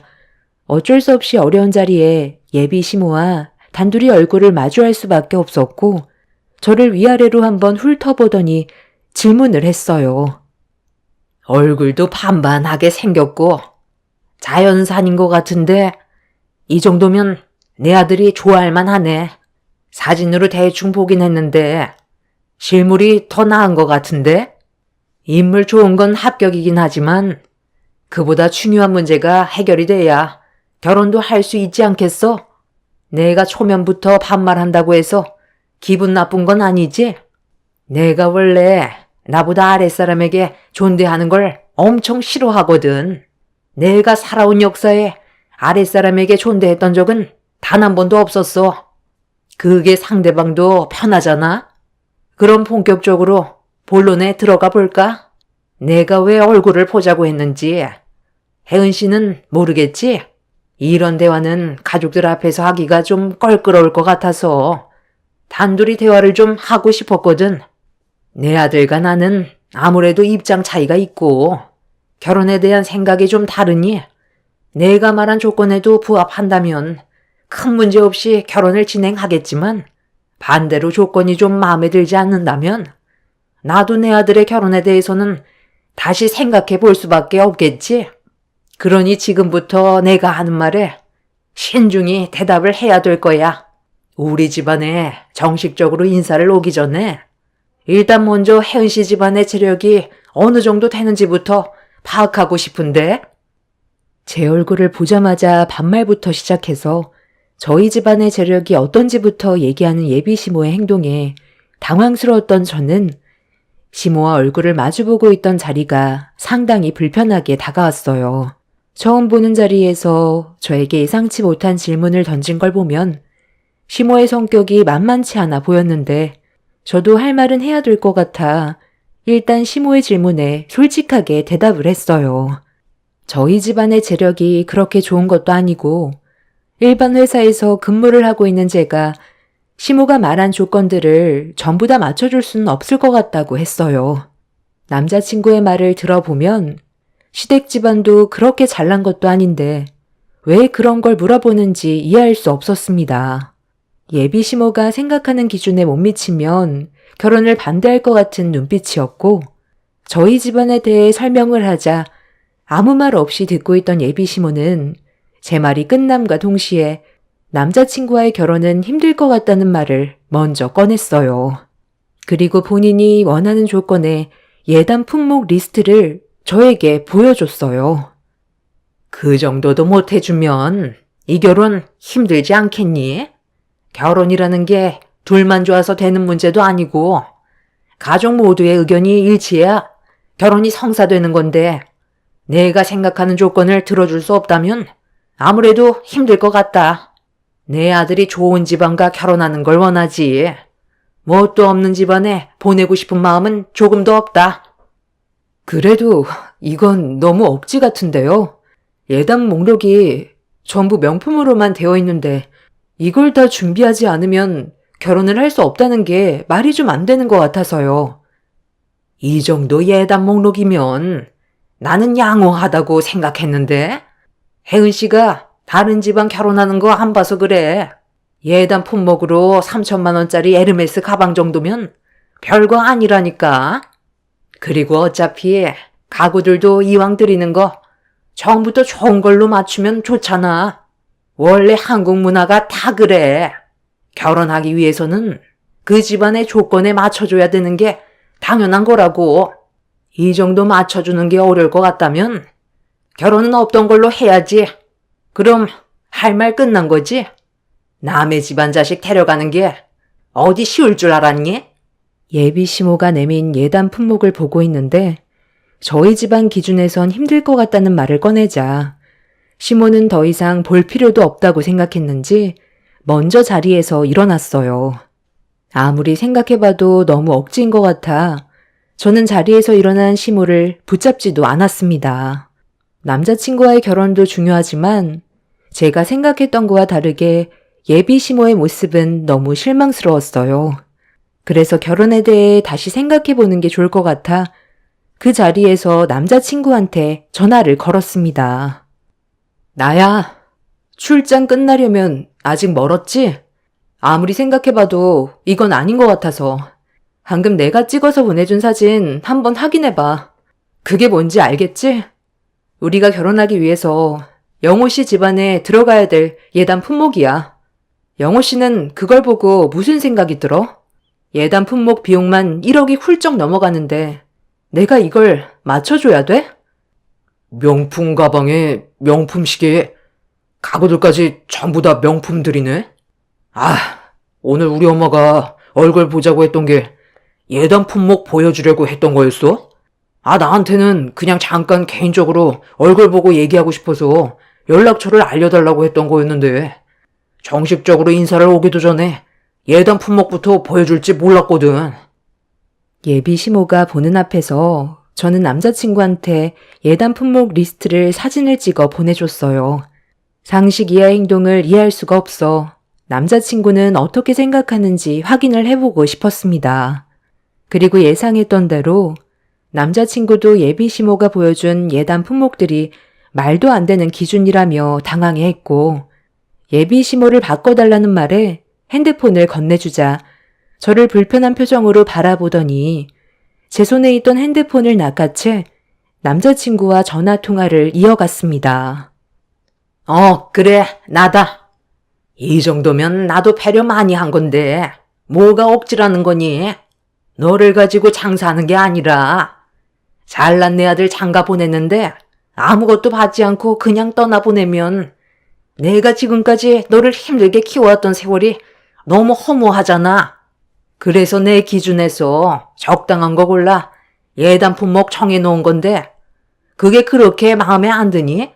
어쩔 수 없이 어려운 자리에 예비 시모와 단둘이 얼굴을 마주할 수밖에 없었고 저를 위아래로 한번 훑어보더니 질문을 했어요. 얼굴도 반반하게 생겼고 자연산인 것 같은데 이 정도면 내 아들이 좋아할 만하네. 사진으로 대충 보긴 했는데 실물이 더 나은 것 같은데? 인물 좋은 건 합격이긴 하지만 그보다 중요한 문제가 해결이 돼야 결혼도 할 수 있지 않겠어? 내가 초면부터 반말한다고 해서 기분 나쁜 건 아니지? 내가 원래 나보다 아랫사람에게 존대하는 걸 엄청 싫어하거든. 내가 살아온 역사에 아랫사람에게 존대했던 적은 단 한 번도 없었어. 그게 상대방도 편하잖아? 그럼 본격적으로 본론에 들어가 볼까? 내가 왜 얼굴을 보자고 했는지 혜은 씨는 모르겠지? 이런 대화는 가족들 앞에서 하기가 좀 껄끄러울 것 같아서 단둘이 대화를 좀 하고 싶었거든. 내 아들과 나는 아무래도 입장 차이가 있고 결혼에 대한 생각이 좀 다르니 내가 말한 조건에도 부합한다면 큰 문제 없이 결혼을 진행하겠지만 반대로 조건이 좀 마음에 들지 않는다면 나도 내 아들의 결혼에 대해서는 다시 생각해 볼 수밖에 없겠지. 그러니 지금부터 내가 하는 말에 신중히 대답을 해야 될 거야. 우리 집안에 정식적으로 인사를 오기 전에 일단 먼저 혜은 씨 집안의 재력이 어느 정도 되는지부터 파악하고 싶은데. 제 얼굴을 보자마자 반말부터 시작해서 저희 집안의 재력이 어떤지부터 얘기하는 예비 시모의 행동에 당황스러웠던 저는 시모와 얼굴을 마주보고 있던 자리가 상당히 불편하게 다가왔어요. 처음 보는 자리에서 저에게 예상치 못한 질문을 던진 걸 보면 시모의 성격이 만만치 않아 보였는데 저도 할 말은 해야 될 것 같아 일단 시모의 질문에 솔직하게 대답을 했어요. 저희 집안의 재력이 그렇게 좋은 것도 아니고 일반 회사에서 근무를 하고 있는 제가 시모가 말한 조건들을 전부 다 맞춰줄 수는 없을 것 같다고 했어요. 남자친구의 말을 들어보면 시댁 집안도 그렇게 잘난 것도 아닌데 왜 그런 걸 물어보는지 이해할 수 없었습니다. 예비 시모가 생각하는 기준에 못 미치면 결혼을 반대할 것 같은 눈빛이었고 저희 집안에 대해 설명을 하자 아무 말 없이 듣고 있던 예비 시모는 제 말이 끝남과 동시에 남자친구와의 결혼은 힘들 것 같다는 말을 먼저 꺼냈어요. 그리고 본인이 원하는 조건에 예단 품목 리스트를 저에게 보여줬어요. 그 정도도 못 해주면 이 결혼 힘들지 않겠니? 결혼이라는 게 둘만 좋아서 되는 문제도 아니고 가족 모두의 의견이 일치해야 결혼이 성사되는 건데 내가 생각하는 조건을 들어줄 수 없다면 아무래도 힘들 것 같다. 내 아들이 좋은 집안과 결혼하는 걸 원하지. 뭣도 없는 집안에 보내고 싶은 마음은 조금도 없다. 그래도 이건 너무 억지 같은데요. 예단 목록이 전부 명품으로만 되어 있는데 이걸 다 준비하지 않으면 결혼을 할 수 없다는 게 말이 좀 안 되는 것 같아서요. 이 정도 예단 목록이면 나는 양호하다고 생각했는데 혜은 씨가 다른 집안 결혼하는 거 안 봐서 그래. 예단 품목으로 3천만 원짜리 에르메스 가방 정도면 별거 아니라니까. 그리고 어차피 가구들도 이왕 드리는 거 처음부터 좋은 걸로 맞추면 좋잖아. 원래 한국 문화가 다 그래. 결혼하기 위해서는 그 집안의 조건에 맞춰줘야 되는 게 당연한 거라고. 이 정도 맞춰주는 게 어려울 것 같다면 결혼은 없던 걸로 해야지. 그럼 할 말 끝난 거지? 남의 집안 자식 데려가는 게 어디 쉬울 줄 알았니? 예비 시모가 내민 예단 품목을 보고 있는데 저희 집안 기준에선 힘들 것 같다는 말을 꺼내자 시모는 더 이상 볼 필요도 없다고 생각했는지 먼저 자리에서 일어났어요. 아무리 생각해봐도 너무 억지인 것 같아 저는 자리에서 일어난 시모를 붙잡지도 않았습니다. 남자친구와의 결혼도 중요하지만 제가 생각했던 거와 다르게 예비 시모의 모습은 너무 실망스러웠어요. 그래서 결혼에 대해 다시 생각해보는 게 좋을 것 같아 그 자리에서 남자친구한테 전화를 걸었습니다. 나야, 출장 끝나려면 아직 멀었지? 아무리 생각해봐도 이건 아닌 것 같아서 방금 내가 찍어서 보내준 사진 한번 확인해봐. 그게 뭔지 알겠지? 우리가 결혼하기 위해서 영호 씨 집안에 들어가야 될 예단 품목이야. 영호 씨는 그걸 보고 무슨 생각이 들어? 예단 품목 비용만 1억이 훌쩍 넘어가는데 내가 이걸 맞춰줘야 돼? 명품 가방에 명품 시계에 가구들까지 전부 다 명품들이네. 아, 오늘 우리 엄마가 얼굴 보자고 했던 게 예단 품목 보여주려고 했던 거였어? 아, 나한테는 그냥 잠깐 개인적으로 얼굴 보고 얘기하고 싶어서 연락처를 알려달라고 했던 거였는데 정식적으로 인사를 오기도 전에 예단 품목부터 보여줄지 몰랐거든. 예비 시모가 보는 앞에서 저는 남자친구한테 예단 품목 리스트를 사진을 찍어 보내줬어요. 상식 이하의 행동을 이해할 수가 없어 남자친구는 어떻게 생각하는지 확인을 해보고 싶었습니다. 그리고 예상했던 대로 남자친구도 예비 시모가 보여준 예단 품목들이 말도 안 되는 기준이라며 당황해했고 예비 시모를 바꿔달라는 말에 핸드폰을 건네주자 저를 불편한 표정으로 바라보더니 제 손에 있던 핸드폰을 낚아채 남자친구와 전화통화를 이어갔습니다. 그래, 나다. 이 정도면 나도 배려 많이 한 건데 뭐가 억지라는 거니? 너를 가지고 장사하는 게 아니라 잘난 내 아들 장가 보냈는데 아무것도 받지 않고 그냥 떠나보내면 내가 지금까지 너를 힘들게 키워왔던 세월이 너무 허무하잖아. 그래서 내 기준에서 적당한 거 골라 예단 품목 정해놓은 건데 그게 그렇게 마음에 안 드니?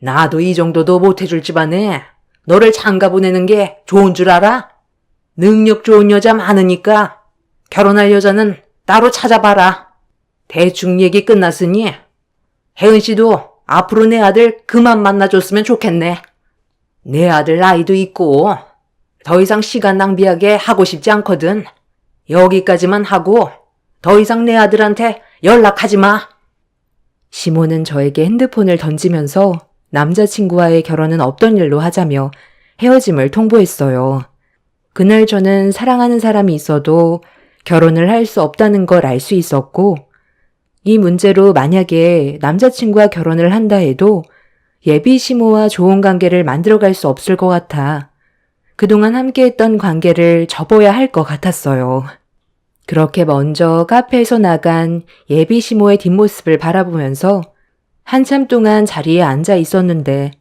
나도 이 정도도 못해줄 집안에 너를 장가 보내는 게 좋은 줄 알아? 능력 좋은 여자 많으니까 결혼할 여자는 따로 찾아봐라. 대충 얘기 끝났으니 혜은 씨도 앞으로 내 아들 그만 만나줬으면 좋겠네. 내 아들 나이도 있고 더 이상 시간 낭비하게 하고 싶지 않거든. 여기까지만 하고 더 이상 내 아들한테 연락하지 마. 시모는 저에게 핸드폰을 던지면서 남자친구와의 결혼은 없던 일로 하자며 헤어짐을 통보했어요. 그날 저는 사랑하는 사람이 있어도 결혼을 할 수 없다는 걸 알 수 있었고 이 문제로 만약에 남자친구와 결혼을 한다 해도 예비 시모와 좋은 관계를 만들어갈 수 없을 것 같아 그동안 함께했던 관계를 접어야 할 것 같았어요. 그렇게 먼저 카페에서 나간 예비 시모의 뒷모습을 바라보면서 한참 동안 자리에 앉아 있었는데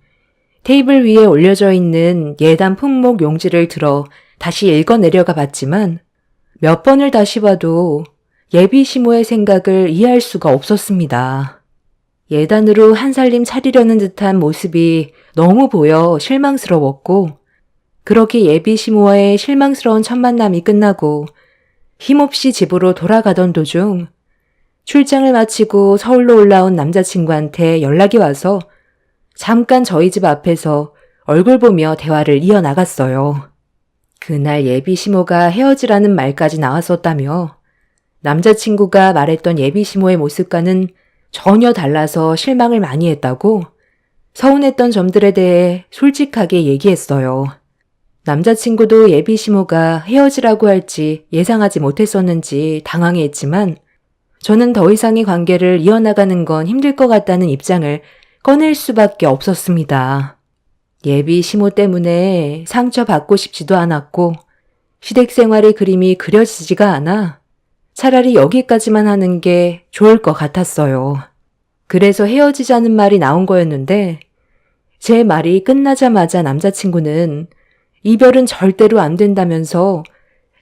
테이블 위에 올려져 있는 예단 품목 용지를 들어 다시 읽어 내려가 봤지만 몇 번을 다시 봐도 예비 시모의 생각을 이해할 수가 없었습니다. 예단으로 한 살림 차리려는 듯한 모습이 너무 보여 실망스러웠고 그렇게 예비 시모와의 실망스러운 첫 만남이 끝나고 힘없이 집으로 돌아가던 도중 출장을 마치고 서울로 올라온 남자친구한테 연락이 와서 잠깐 저희 집 앞에서 얼굴 보며 대화를 이어나갔어요. 그날 예비 시모가 헤어지라는 말까지 나왔었다며 남자친구가 말했던 예비 시모의 모습과는 전혀 달라서 실망을 많이 했다고 서운했던 점들에 대해 솔직하게 얘기했어요. 남자친구도 예비 시모가 헤어지라고 할지 예상하지 못했었는지 당황해했지만 저는 더 이상의 관계를 이어나가는 건 힘들 것 같다는 입장을 꺼낼 수밖에 없었습니다. 예비 시모 때문에 상처받고 싶지도 않았고 시댁 생활의 그림이 그려지지가 않아 차라리 여기까지만 하는 게 좋을 것 같았어요. 그래서 헤어지자는 말이 나온 거였는데 제 말이 끝나자마자 남자친구는 이별은 절대로 안 된다면서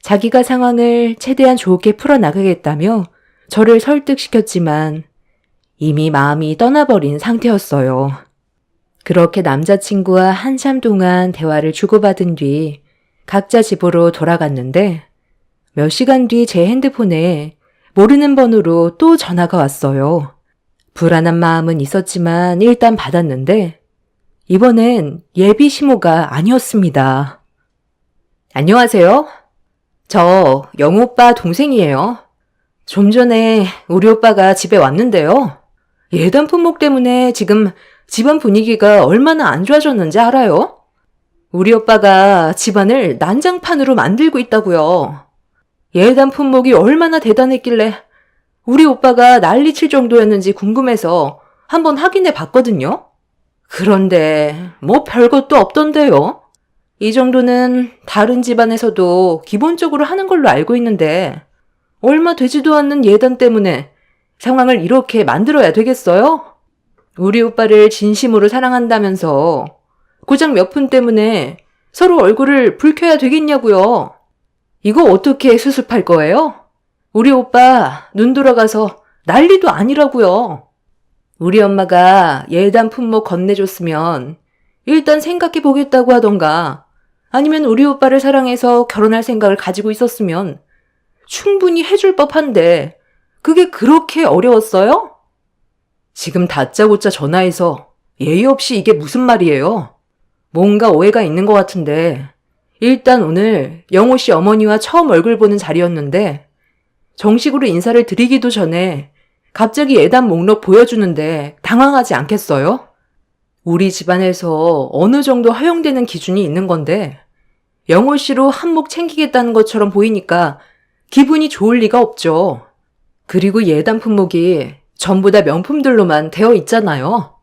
자기가 상황을 최대한 좋게 풀어나가겠다며 저를 설득시켰지만 이미 마음이 떠나버린 상태였어요. 그렇게 남자친구와 한참 동안 대화를 주고받은 뒤 각자 집으로 돌아갔는데 몇 시간 뒤 제 핸드폰에 모르는 번호로 또 전화가 왔어요. 불안한 마음은 있었지만 일단 받았는데 이번엔 예비 시모가 아니었습니다. 안녕하세요. 저 영우 오빠 동생이에요. 좀 전에 우리 오빠가 집에 왔는데요. 예단 품목 때문에 지금 집안 분위기가 얼마나 안 좋아졌는지 알아요? 우리 오빠가 집안을 난장판으로 만들고 있다고요. 예단 품목이 얼마나 대단했길래 우리 오빠가 난리칠 정도였는지 궁금해서 한번 확인해 봤거든요. 그런데 뭐 별것도 없던데요. 이 정도는 다른 집안에서도 기본적으로 하는 걸로 알고 있는데 얼마 되지도 않는 예단 때문에 상황을 이렇게 만들어야 되겠어요? 우리 오빠를 진심으로 사랑한다면서 고작 몇 분 때문에 서로 얼굴을 붉혀야 되겠냐고요. 이거 어떻게 수습할 거예요? 우리 오빠 눈 돌아가서 난리도 아니라고요. 우리 엄마가 예단 품목 건네줬으면 일단 생각해 보겠다고 하던가 아니면 우리 오빠를 사랑해서 결혼할 생각을 가지고 있었으면 충분히 해줄 법한데 그게 그렇게 어려웠어요? 지금 다짜고짜 전화해서 예의 없이 이게 무슨 말이에요? 뭔가 오해가 있는 것 같은데 일단 오늘 영호 씨 어머니와 처음 얼굴 보는 자리였는데 정식으로 인사를 드리기도 전에 갑자기 예단 목록 보여주는데 당황하지 않겠어요? 우리 집안에서 어느 정도 허용되는 기준이 있는 건데 영호 씨로 한몫 챙기겠다는 것처럼 보이니까 기분이 좋을 리가 없죠. 그리고 예단 품목이 전부 다 명품들로만 되어 있잖아요.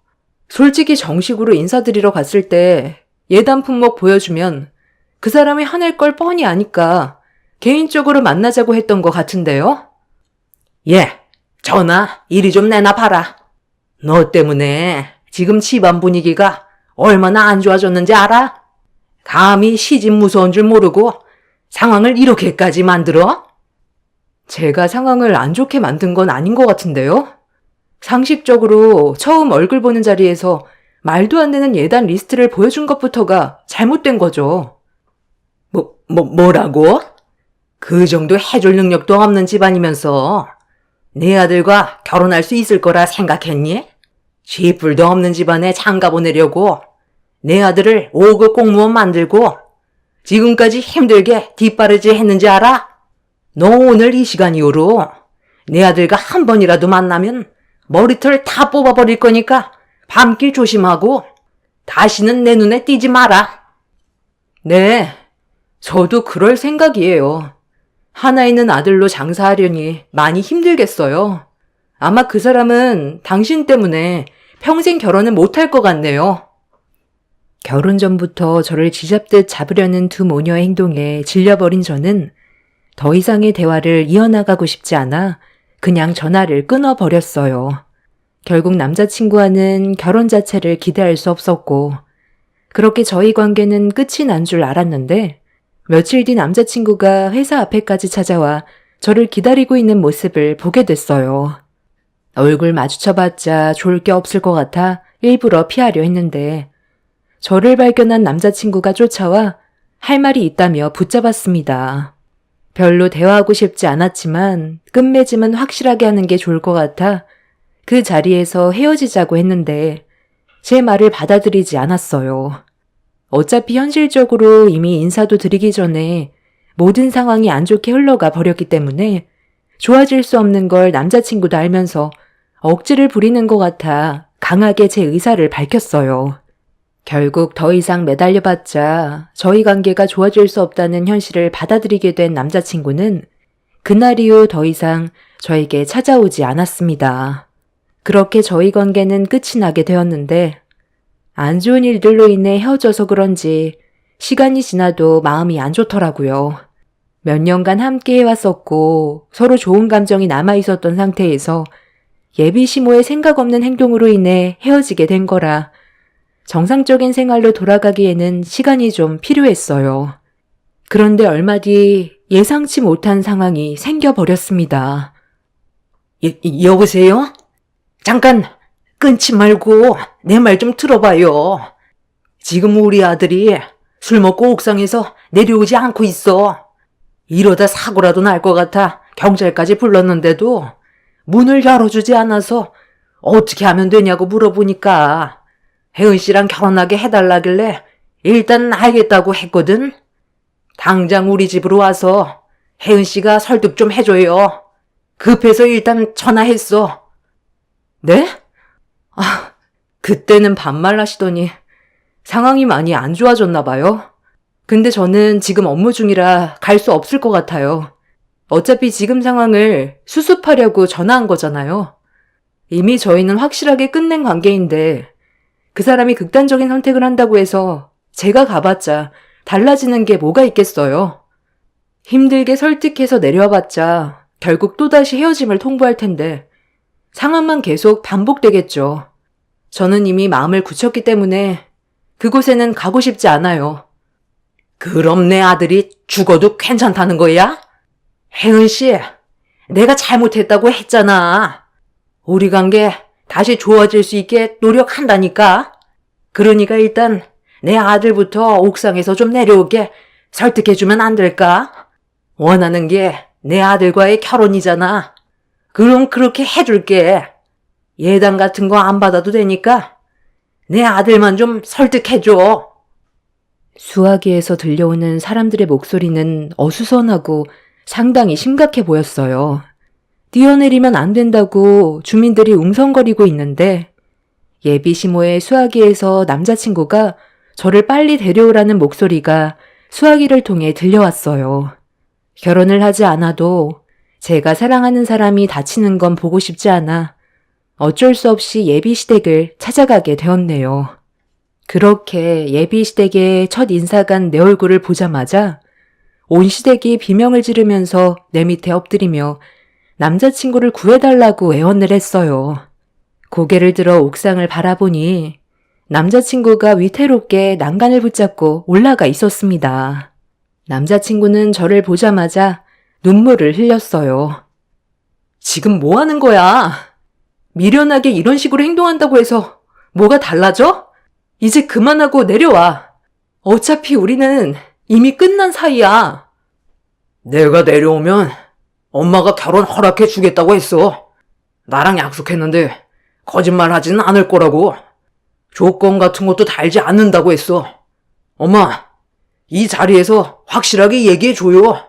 솔직히 정식으로 인사드리러 갔을 때 예단 품목 보여주면 그 사람이 화낼 걸 뻔히 아니까 개인적으로 만나자고 했던 것 같은데요. 예, 전화 이리 좀 내놔 봐라. 너 때문에 지금 집안 분위기가 얼마나 안 좋아졌는지 알아? 감히 시집 무서운 줄 모르고 상황을 이렇게까지 만들어? 제가 상황을 안 좋게 만든 건 아닌 것 같은데요. 상식적으로 처음 얼굴 보는 자리에서 말도 안 되는 예단 리스트를 보여준 것부터가 잘못된 거죠. 뭐라고? 그 정도 해줄 능력도 없는 집안이면서 내 아들과 결혼할 수 있을 거라 생각했니? 쥐뿔도 없는 집안에 장가 보내려고 내 아들을 5급 공무원 만들고 지금까지 힘들게 뒷바라지 했는지 알아? 너 오늘 이 시간 이후로 내 아들과 한 번이라도 만나면 머리털 다 뽑아버릴 거니까 밤길 조심하고 다시는 내 눈에 띄지 마라. 네, 저도 그럴 생각이에요. 하나 있는 아들로 장사하려니 많이 힘들겠어요. 아마 그 사람은 당신 때문에 평생 결혼은 못할 것 같네요. 결혼 전부터 저를 쥐잡듯 잡으려는 두 모녀의 행동에 질려버린 저는 더 이상의 대화를 이어나가고 싶지 않아 그냥 전화를 끊어버렸어요. 결국 남자친구와는 결혼 자체를 기대할 수 없었고 그렇게 저희 관계는 끝이 난 줄 알았는데 며칠 뒤 남자친구가 회사 앞에까지 찾아와 저를 기다리고 있는 모습을 보게 됐어요. 얼굴 마주쳐봤자 좋을 게 없을 것 같아 일부러 피하려 했는데 저를 발견한 남자친구가 쫓아와 할 말이 있다며 붙잡았습니다. 별로 대화하고 싶지 않았지만 끝맺음은 확실하게 하는 게 좋을 것 같아 그 자리에서 헤어지자고 했는데 제 말을 받아들이지 않았어요. 어차피 현실적으로 이미 인사도 드리기 전에 모든 상황이 안 좋게 흘러가 버렸기 때문에 좋아질 수 없는 걸 남자친구도 알면서 억지를 부리는 것 같아 강하게 제 의사를 밝혔어요. 결국 더 이상 매달려봤자 저희 관계가 좋아질 수 없다는 현실을 받아들이게 된 남자친구는 그날 이후 더 이상 저에게 찾아오지 않았습니다. 그렇게 저희 관계는 끝이 나게 되었는데 안 좋은 일들로 인해 헤어져서 그런지 시간이 지나도 마음이 안 좋더라고요. 몇 년간 함께 해왔었고 서로 좋은 감정이 남아있었던 상태에서 예비 시모의 생각 없는 행동으로 인해 헤어지게 된 거라 정상적인 생활로 돌아가기에는 시간이 좀 필요했어요. 그런데 얼마 뒤 예상치 못한 상황이 생겨버렸습니다. 여보세요? 잠깐 끊지 말고 내 말 좀 들어봐요. 지금 우리 아들이 술 먹고 옥상에서 내려오지 않고 있어. 이러다 사고라도 날 것 같아 경찰까지 불렀는데도 문을 열어주지 않아서 어떻게 하면 되냐고 물어보니까 혜은 씨랑 결혼하게 해달라길래 일단 알겠다고 했거든. 당장 우리 집으로 와서 혜은 씨가 설득 좀 해줘요. 급해서 일단 전화했어. 네? 그때는 반말 하시더니 상황이 많이 안 좋아졌나 봐요. 근데 저는 지금 업무 중이라 갈 수 없을 것 같아요. 어차피 지금 상황을 수습하려고 전화한 거잖아요. 이미 저희는 확실하게 끝낸 관계인데 그 사람이 극단적인 선택을 한다고 해서 제가 가봤자 달라지는 게 뭐가 있겠어요. 힘들게 설득해서 내려와봤자 결국 또다시 헤어짐을 통보할 텐데 상황만 계속 반복되겠죠. 저는 이미 마음을 굳혔기 때문에 그곳에는 가고 싶지 않아요. 그럼 내 아들이 죽어도 괜찮다는 거야? 혜은 씨, 내가 잘못했다고 했잖아. 우리 관계 다시 좋아질 수 있게 노력한다니까. 그러니까 일단 내 아들부터 옥상에서 좀 내려오게 설득해주면 안 될까? 원하는 게 내 아들과의 결혼이잖아. 그럼 그렇게 해줄게. 예단 같은 거 안 받아도 되니까 내 아들만 좀 설득해줘. 수화기에서 들려오는 사람들의 목소리는 어수선하고 상당히 심각해 보였어요. 뛰어내리면 안 된다고 주민들이 웅성거리고 있는데 예비 시모의 수화기에서 남자친구가 저를 빨리 데려오라는 목소리가 수화기를 통해 들려왔어요. 결혼을 하지 않아도 제가 사랑하는 사람이 다치는 건 보고 싶지 않아 어쩔 수 없이 예비 시댁을 찾아가게 되었네요. 그렇게 예비 시댁의 첫 인사간 내 얼굴을 보자마자 온 시댁이 비명을 지르면서 내 밑에 엎드리며 남자친구를 구해달라고 애원을 했어요. 고개를 들어 옥상을 바라보니 남자친구가 위태롭게 난간을 붙잡고 올라가 있었습니다. 남자친구는 저를 보자마자 눈물을 흘렸어요. 지금 뭐 하는 거야? 미련하게 이런 식으로 행동한다고 해서 뭐가 달라져? 이제 그만하고 내려와. 어차피 우리는 이미 끝난 사이야. 내가 내려오면 엄마가 결혼 허락해 주겠다고 했어. 나랑 약속했는데 거짓말 하지는 않을 거라고. 조건 같은 것도 달지 않는다고 했어. 엄마, 이 자리에서 확실하게 얘기해줘요.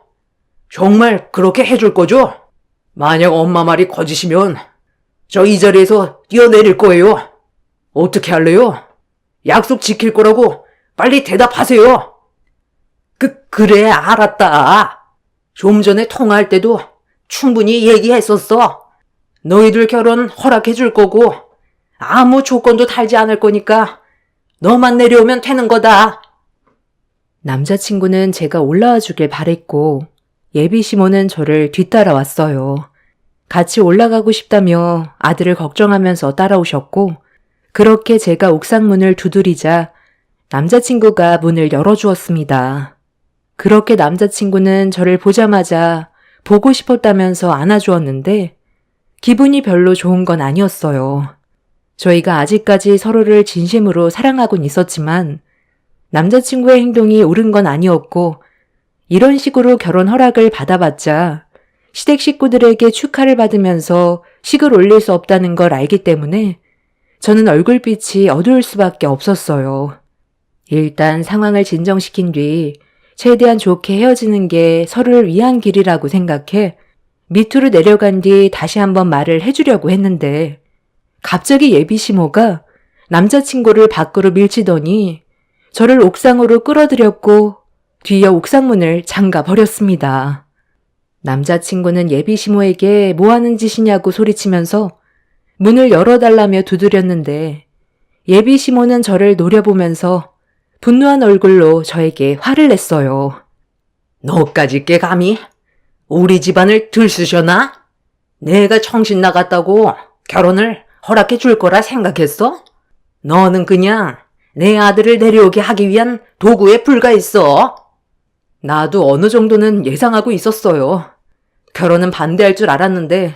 정말 그렇게 해줄 거죠? 만약 엄마 말이 거짓이면 저 이 자리에서 뛰어내릴 거예요. 어떻게 할래요? 약속 지킬 거라고 빨리 대답하세요. 그래, 알았다. 좀 전에 통화할 때도 충분히 얘기했었어. 너희들 결혼 허락해 줄 거고 아무 조건도 달지 않을 거니까 너만 내려오면 되는 거다. 남자친구는 제가 올라와 주길 바랬고 예비 시모는 저를 뒤따라왔어요. 같이 올라가고 싶다며 아들을 걱정하면서 따라오셨고 그렇게 제가 옥상 문을 두드리자 남자친구가 문을 열어주었습니다. 그렇게 남자친구는 저를 보자마자 보고 싶었다면서 안아주었는데 기분이 별로 좋은 건 아니었어요. 저희가 아직까지 서로를 진심으로 사랑하곤 있었지만 남자친구의 행동이 옳은 건 아니었고 이런 식으로 결혼 허락을 받아봤자 시댁 식구들에게 축하를 받으면서 식을 올릴 수 없다는 걸 알기 때문에 저는 얼굴빛이 어두울 수밖에 없었어요. 일단 상황을 진정시킨 뒤 최대한 좋게 헤어지는 게 서로를 위한 길이라고 생각해 밑으로 내려간 뒤 다시 한번 말을 해주려고 했는데 갑자기 예비 시모가 남자친구를 밖으로 밀치더니 저를 옥상으로 끌어들였고 뒤이어 옥상문을 잠가 버렸습니다. 남자친구는 예비 시모에게 뭐 하는 짓이냐고 소리치면서 문을 열어달라며 두드렸는데 예비 시모는 저를 노려보면서 분노한 얼굴로 저에게 화를 냈어요. 너까지 꽤 감히 우리 집안을 들쑤셔나? 내가 정신 나갔다고 결혼을 허락해 줄 거라 생각했어? 너는 그냥 내 아들을 내려오게 하기 위한 도구에 불과했어. 나도 어느 정도는 예상하고 있었어요. 결혼은 반대할 줄 알았는데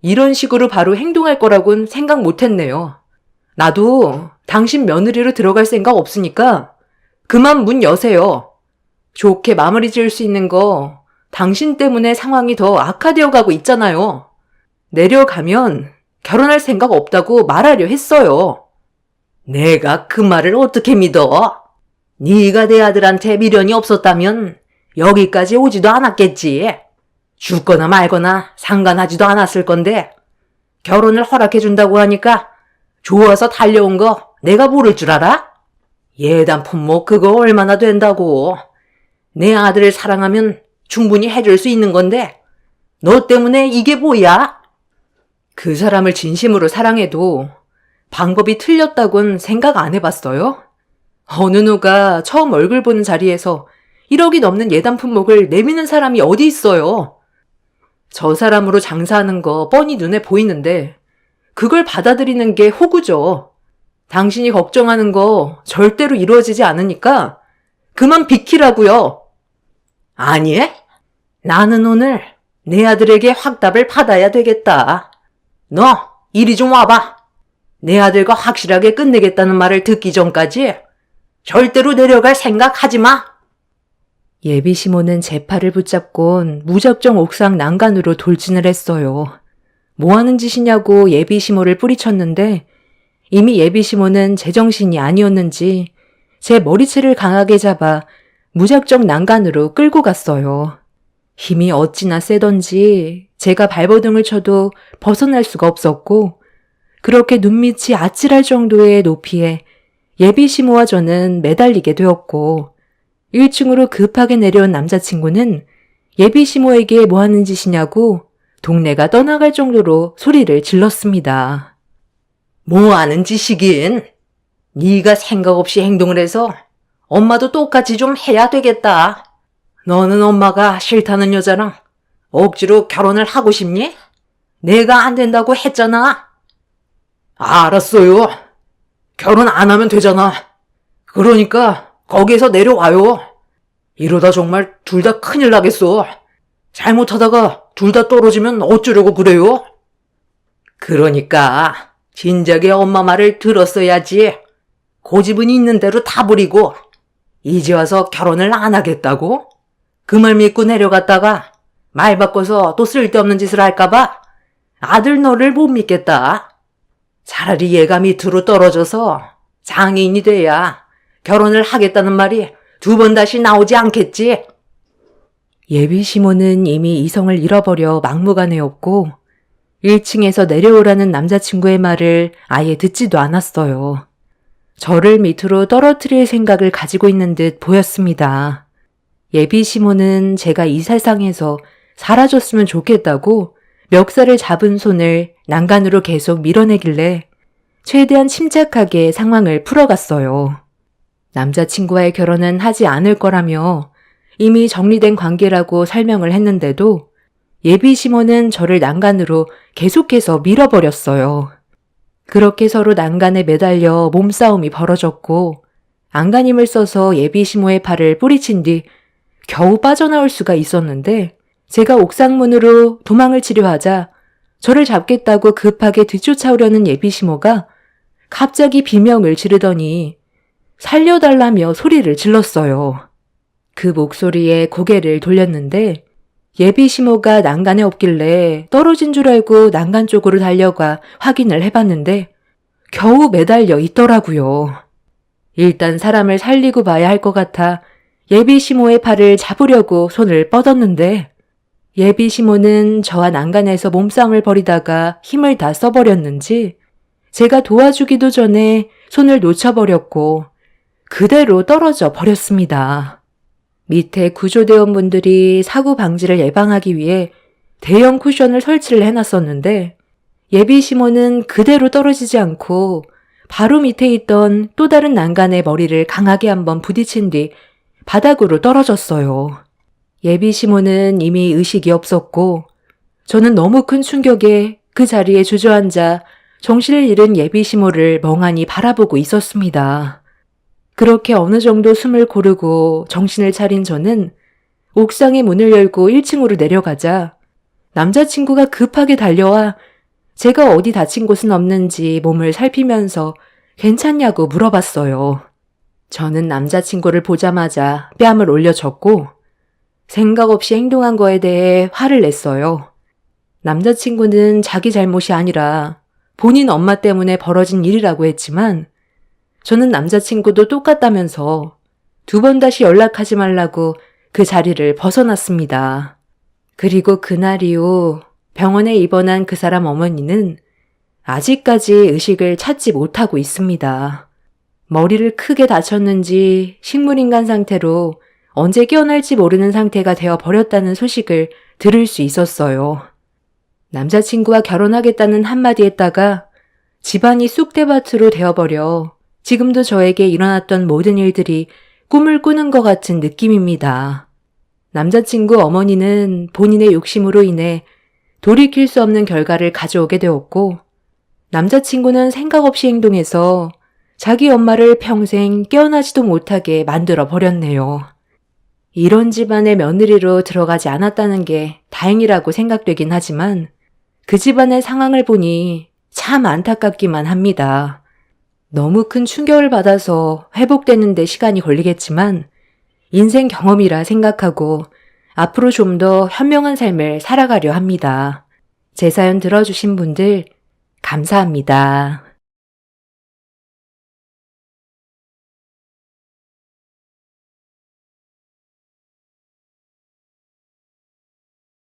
이런 식으로 바로 행동할 거라고는 생각 못했네요. 나도 당신 며느리로 들어갈 생각 없으니까 그만 문 여세요. 좋게 마무리 지을 수 있는 거 당신 때문에 상황이 더 악화되어 가고 있잖아요. 내려가면 결혼할 생각 없다고 말하려 했어요. 내가 그 말을 어떻게 믿어? 네가 내 아들한테 미련이 없었다면 여기까지 오지도 않았겠지. 죽거나 말거나 상관하지도 않았을 건데 결혼을 허락해준다고 하니까 좋아서 달려온 거 내가 모를 줄 알아? 예단 품목 그거 얼마나 된다고. 내 아들을 사랑하면 충분히 해줄 수 있는 건데 너 때문에 이게 뭐야? 그 사람을 진심으로 사랑해도 방법이 틀렸다곤 생각 안 해봤어요? 어느 누가 처음 얼굴 보는 자리에서 1억이 넘는 예단 품목을 내미는 사람이 어디 있어요? 저 사람으로 장사하는 거 뻔히 눈에 보이는데 그걸 받아들이는 게 호구죠. 당신이 걱정하는 거 절대로 이루어지지 않으니까 그만 비키라고요. 아니? 나는 오늘 내 아들에게 확답을 받아야 되겠다. 너 이리 좀 와봐. 내 아들과 확실하게 끝내겠다는 말을 듣기 전까지 절대로 내려갈 생각하지 마. 예비 시모는 제 팔을 붙잡곤 무작정 옥상 난간으로 돌진을 했어요. 뭐 하는 짓이냐고 예비 시모를 뿌리쳤는데 이미 예비 시모는 제정신이 아니었는지 제 머리채를 강하게 잡아 무작정 난간으로 끌고 갔어요. 힘이 어찌나 세던지 제가 발버둥을 쳐도 벗어날 수가 없었고 그렇게 눈밑이 아찔할 정도의 높이에 예비 시모와 저는 매달리게 되었고 1층으로 급하게 내려온 남자친구는 예비 시모에게 뭐 하는 짓이냐고 동네가 떠나갈 정도로 소리를 질렀습니다. 뭐 하는 짓이긴? 네가 생각 없이 행동을 해서 엄마도 똑같이 좀 해야 되겠다. 너는 엄마가 싫다는 여자랑 억지로 결혼을 하고 싶니? 내가 안 된다고 했잖아. 알았어요. 결혼 안 하면 되잖아. 그러니까 거기에서 내려와요. 이러다 정말 둘 다 큰일 나겠어. 잘못하다가 둘 다 떨어지면 어쩌려고 그래요? 그러니까 진작에 엄마 말을 들었어야지. 고집은 있는 대로 다 부리고 이제 와서 결혼을 안 하겠다고? 그 말 믿고 내려갔다가 말 바꿔서 또 쓸데없는 짓을 할까봐 아들 너를 못 믿겠다. 차라리 얘가 밑으로 떨어져서 장애인이 돼야 결혼을 하겠다는 말이 2번 다시 나오지 않겠지? 예비 시모는 이미 이성을 잃어버려 막무가내였고 1층에서 내려오라는 남자친구의 말을 아예 듣지도 않았어요. 저를 밑으로 떨어뜨릴 생각을 가지고 있는 듯 보였습니다. 예비 시모는 제가 이 세상에서 사라졌으면 좋겠다고 멱살을 잡은 손을 난간으로 계속 밀어내길래 최대한 침착하게 상황을 풀어갔어요. 남자친구와의 결혼은 하지 않을 거라며 이미 정리된 관계라고 설명을 했는데도 예비 시모는 저를 난간으로 계속해서 밀어버렸어요. 그렇게 서로 난간에 매달려 몸싸움이 벌어졌고 안간힘을 써서 예비 시모의 팔을 뿌리친 뒤 겨우 빠져나올 수가 있었는데 제가 옥상문으로 도망을 치려 하자 저를 잡겠다고 급하게 뒤쫓아오려는 예비 시모가 갑자기 비명을 지르더니 살려달라며 소리를 질렀어요. 그 목소리에 고개를 돌렸는데 예비 시모가 난간에 없길래 떨어진 줄 알고 난간 쪽으로 달려가 확인을 해봤는데 겨우 매달려 있더라고요. 일단 사람을 살리고 봐야 할 것 같아 예비 시모의 팔을 잡으려고 손을 뻗었는데 예비 시모는 저와 난간에서 몸싸움을 벌이다가 힘을 다 써버렸는지 제가 도와주기도 전에 손을 놓쳐버렸고 그대로 떨어져 버렸습니다. 밑에 구조대원분들이 사고 방지를 예방하기 위해 대형 쿠션을 설치를 해놨었는데 예비 시모는 그대로 떨어지지 않고 바로 밑에 있던 또 다른 난간에 머리를 강하게 한번 부딪힌 뒤 바닥으로 떨어졌어요. 예비 시모는 이미 의식이 없었고 저는 너무 큰 충격에 그 자리에 주저앉아 정신을 잃은 예비 시모를 멍하니 바라보고 있었습니다. 그렇게 어느 정도 숨을 고르고 정신을 차린 저는 옥상의 문을 열고 1층으로 내려가자 남자친구가 급하게 달려와 제가 어디 다친 곳은 없는지 몸을 살피면서 괜찮냐고 물어봤어요. 저는 남자친구를 보자마자 뺨을 올려쳤고 생각 없이 행동한 거에 대해 화를 냈어요. 남자친구는 자기 잘못이 아니라 본인 엄마 때문에 벌어진 일이라고 했지만 저는 남자친구도 똑같다면서 2번 다시 연락하지 말라고 그 자리를 벗어났습니다. 그리고 그날 이후 병원에 입원한 그 사람 어머니는 아직까지 의식을 찾지 못하고 있습니다. 머리를 크게 다쳤는지 식물인간 상태로 언제 깨어날지 모르는 상태가 되어 버렸다는 소식을 들을 수 있었어요. 남자친구와 결혼하겠다는 한마디 했다가 집안이 쑥대밭으로 되어버려 지금도 저에게 일어났던 모든 일들이 꿈을 꾸는 것 같은 느낌입니다. 남자친구 어머니는 본인의 욕심으로 인해 돌이킬 수 없는 결과를 가져오게 되었고 남자친구는 생각 없이 행동해서 자기 엄마를 평생 깨어나지도 못하게 만들어 버렸네요. 이런 집안의 며느리로 들어가지 않았다는 게 다행이라고 생각되긴 하지만 그 집안의 상황을 보니 참 안타깝기만 합니다. 너무 큰 충격을 받아서 회복되는 데 시간이 걸리겠지만 인생 경험이라 생각하고 앞으로 좀 더 현명한 삶을 살아가려 합니다. 제 사연 들어주신 분들 감사합니다.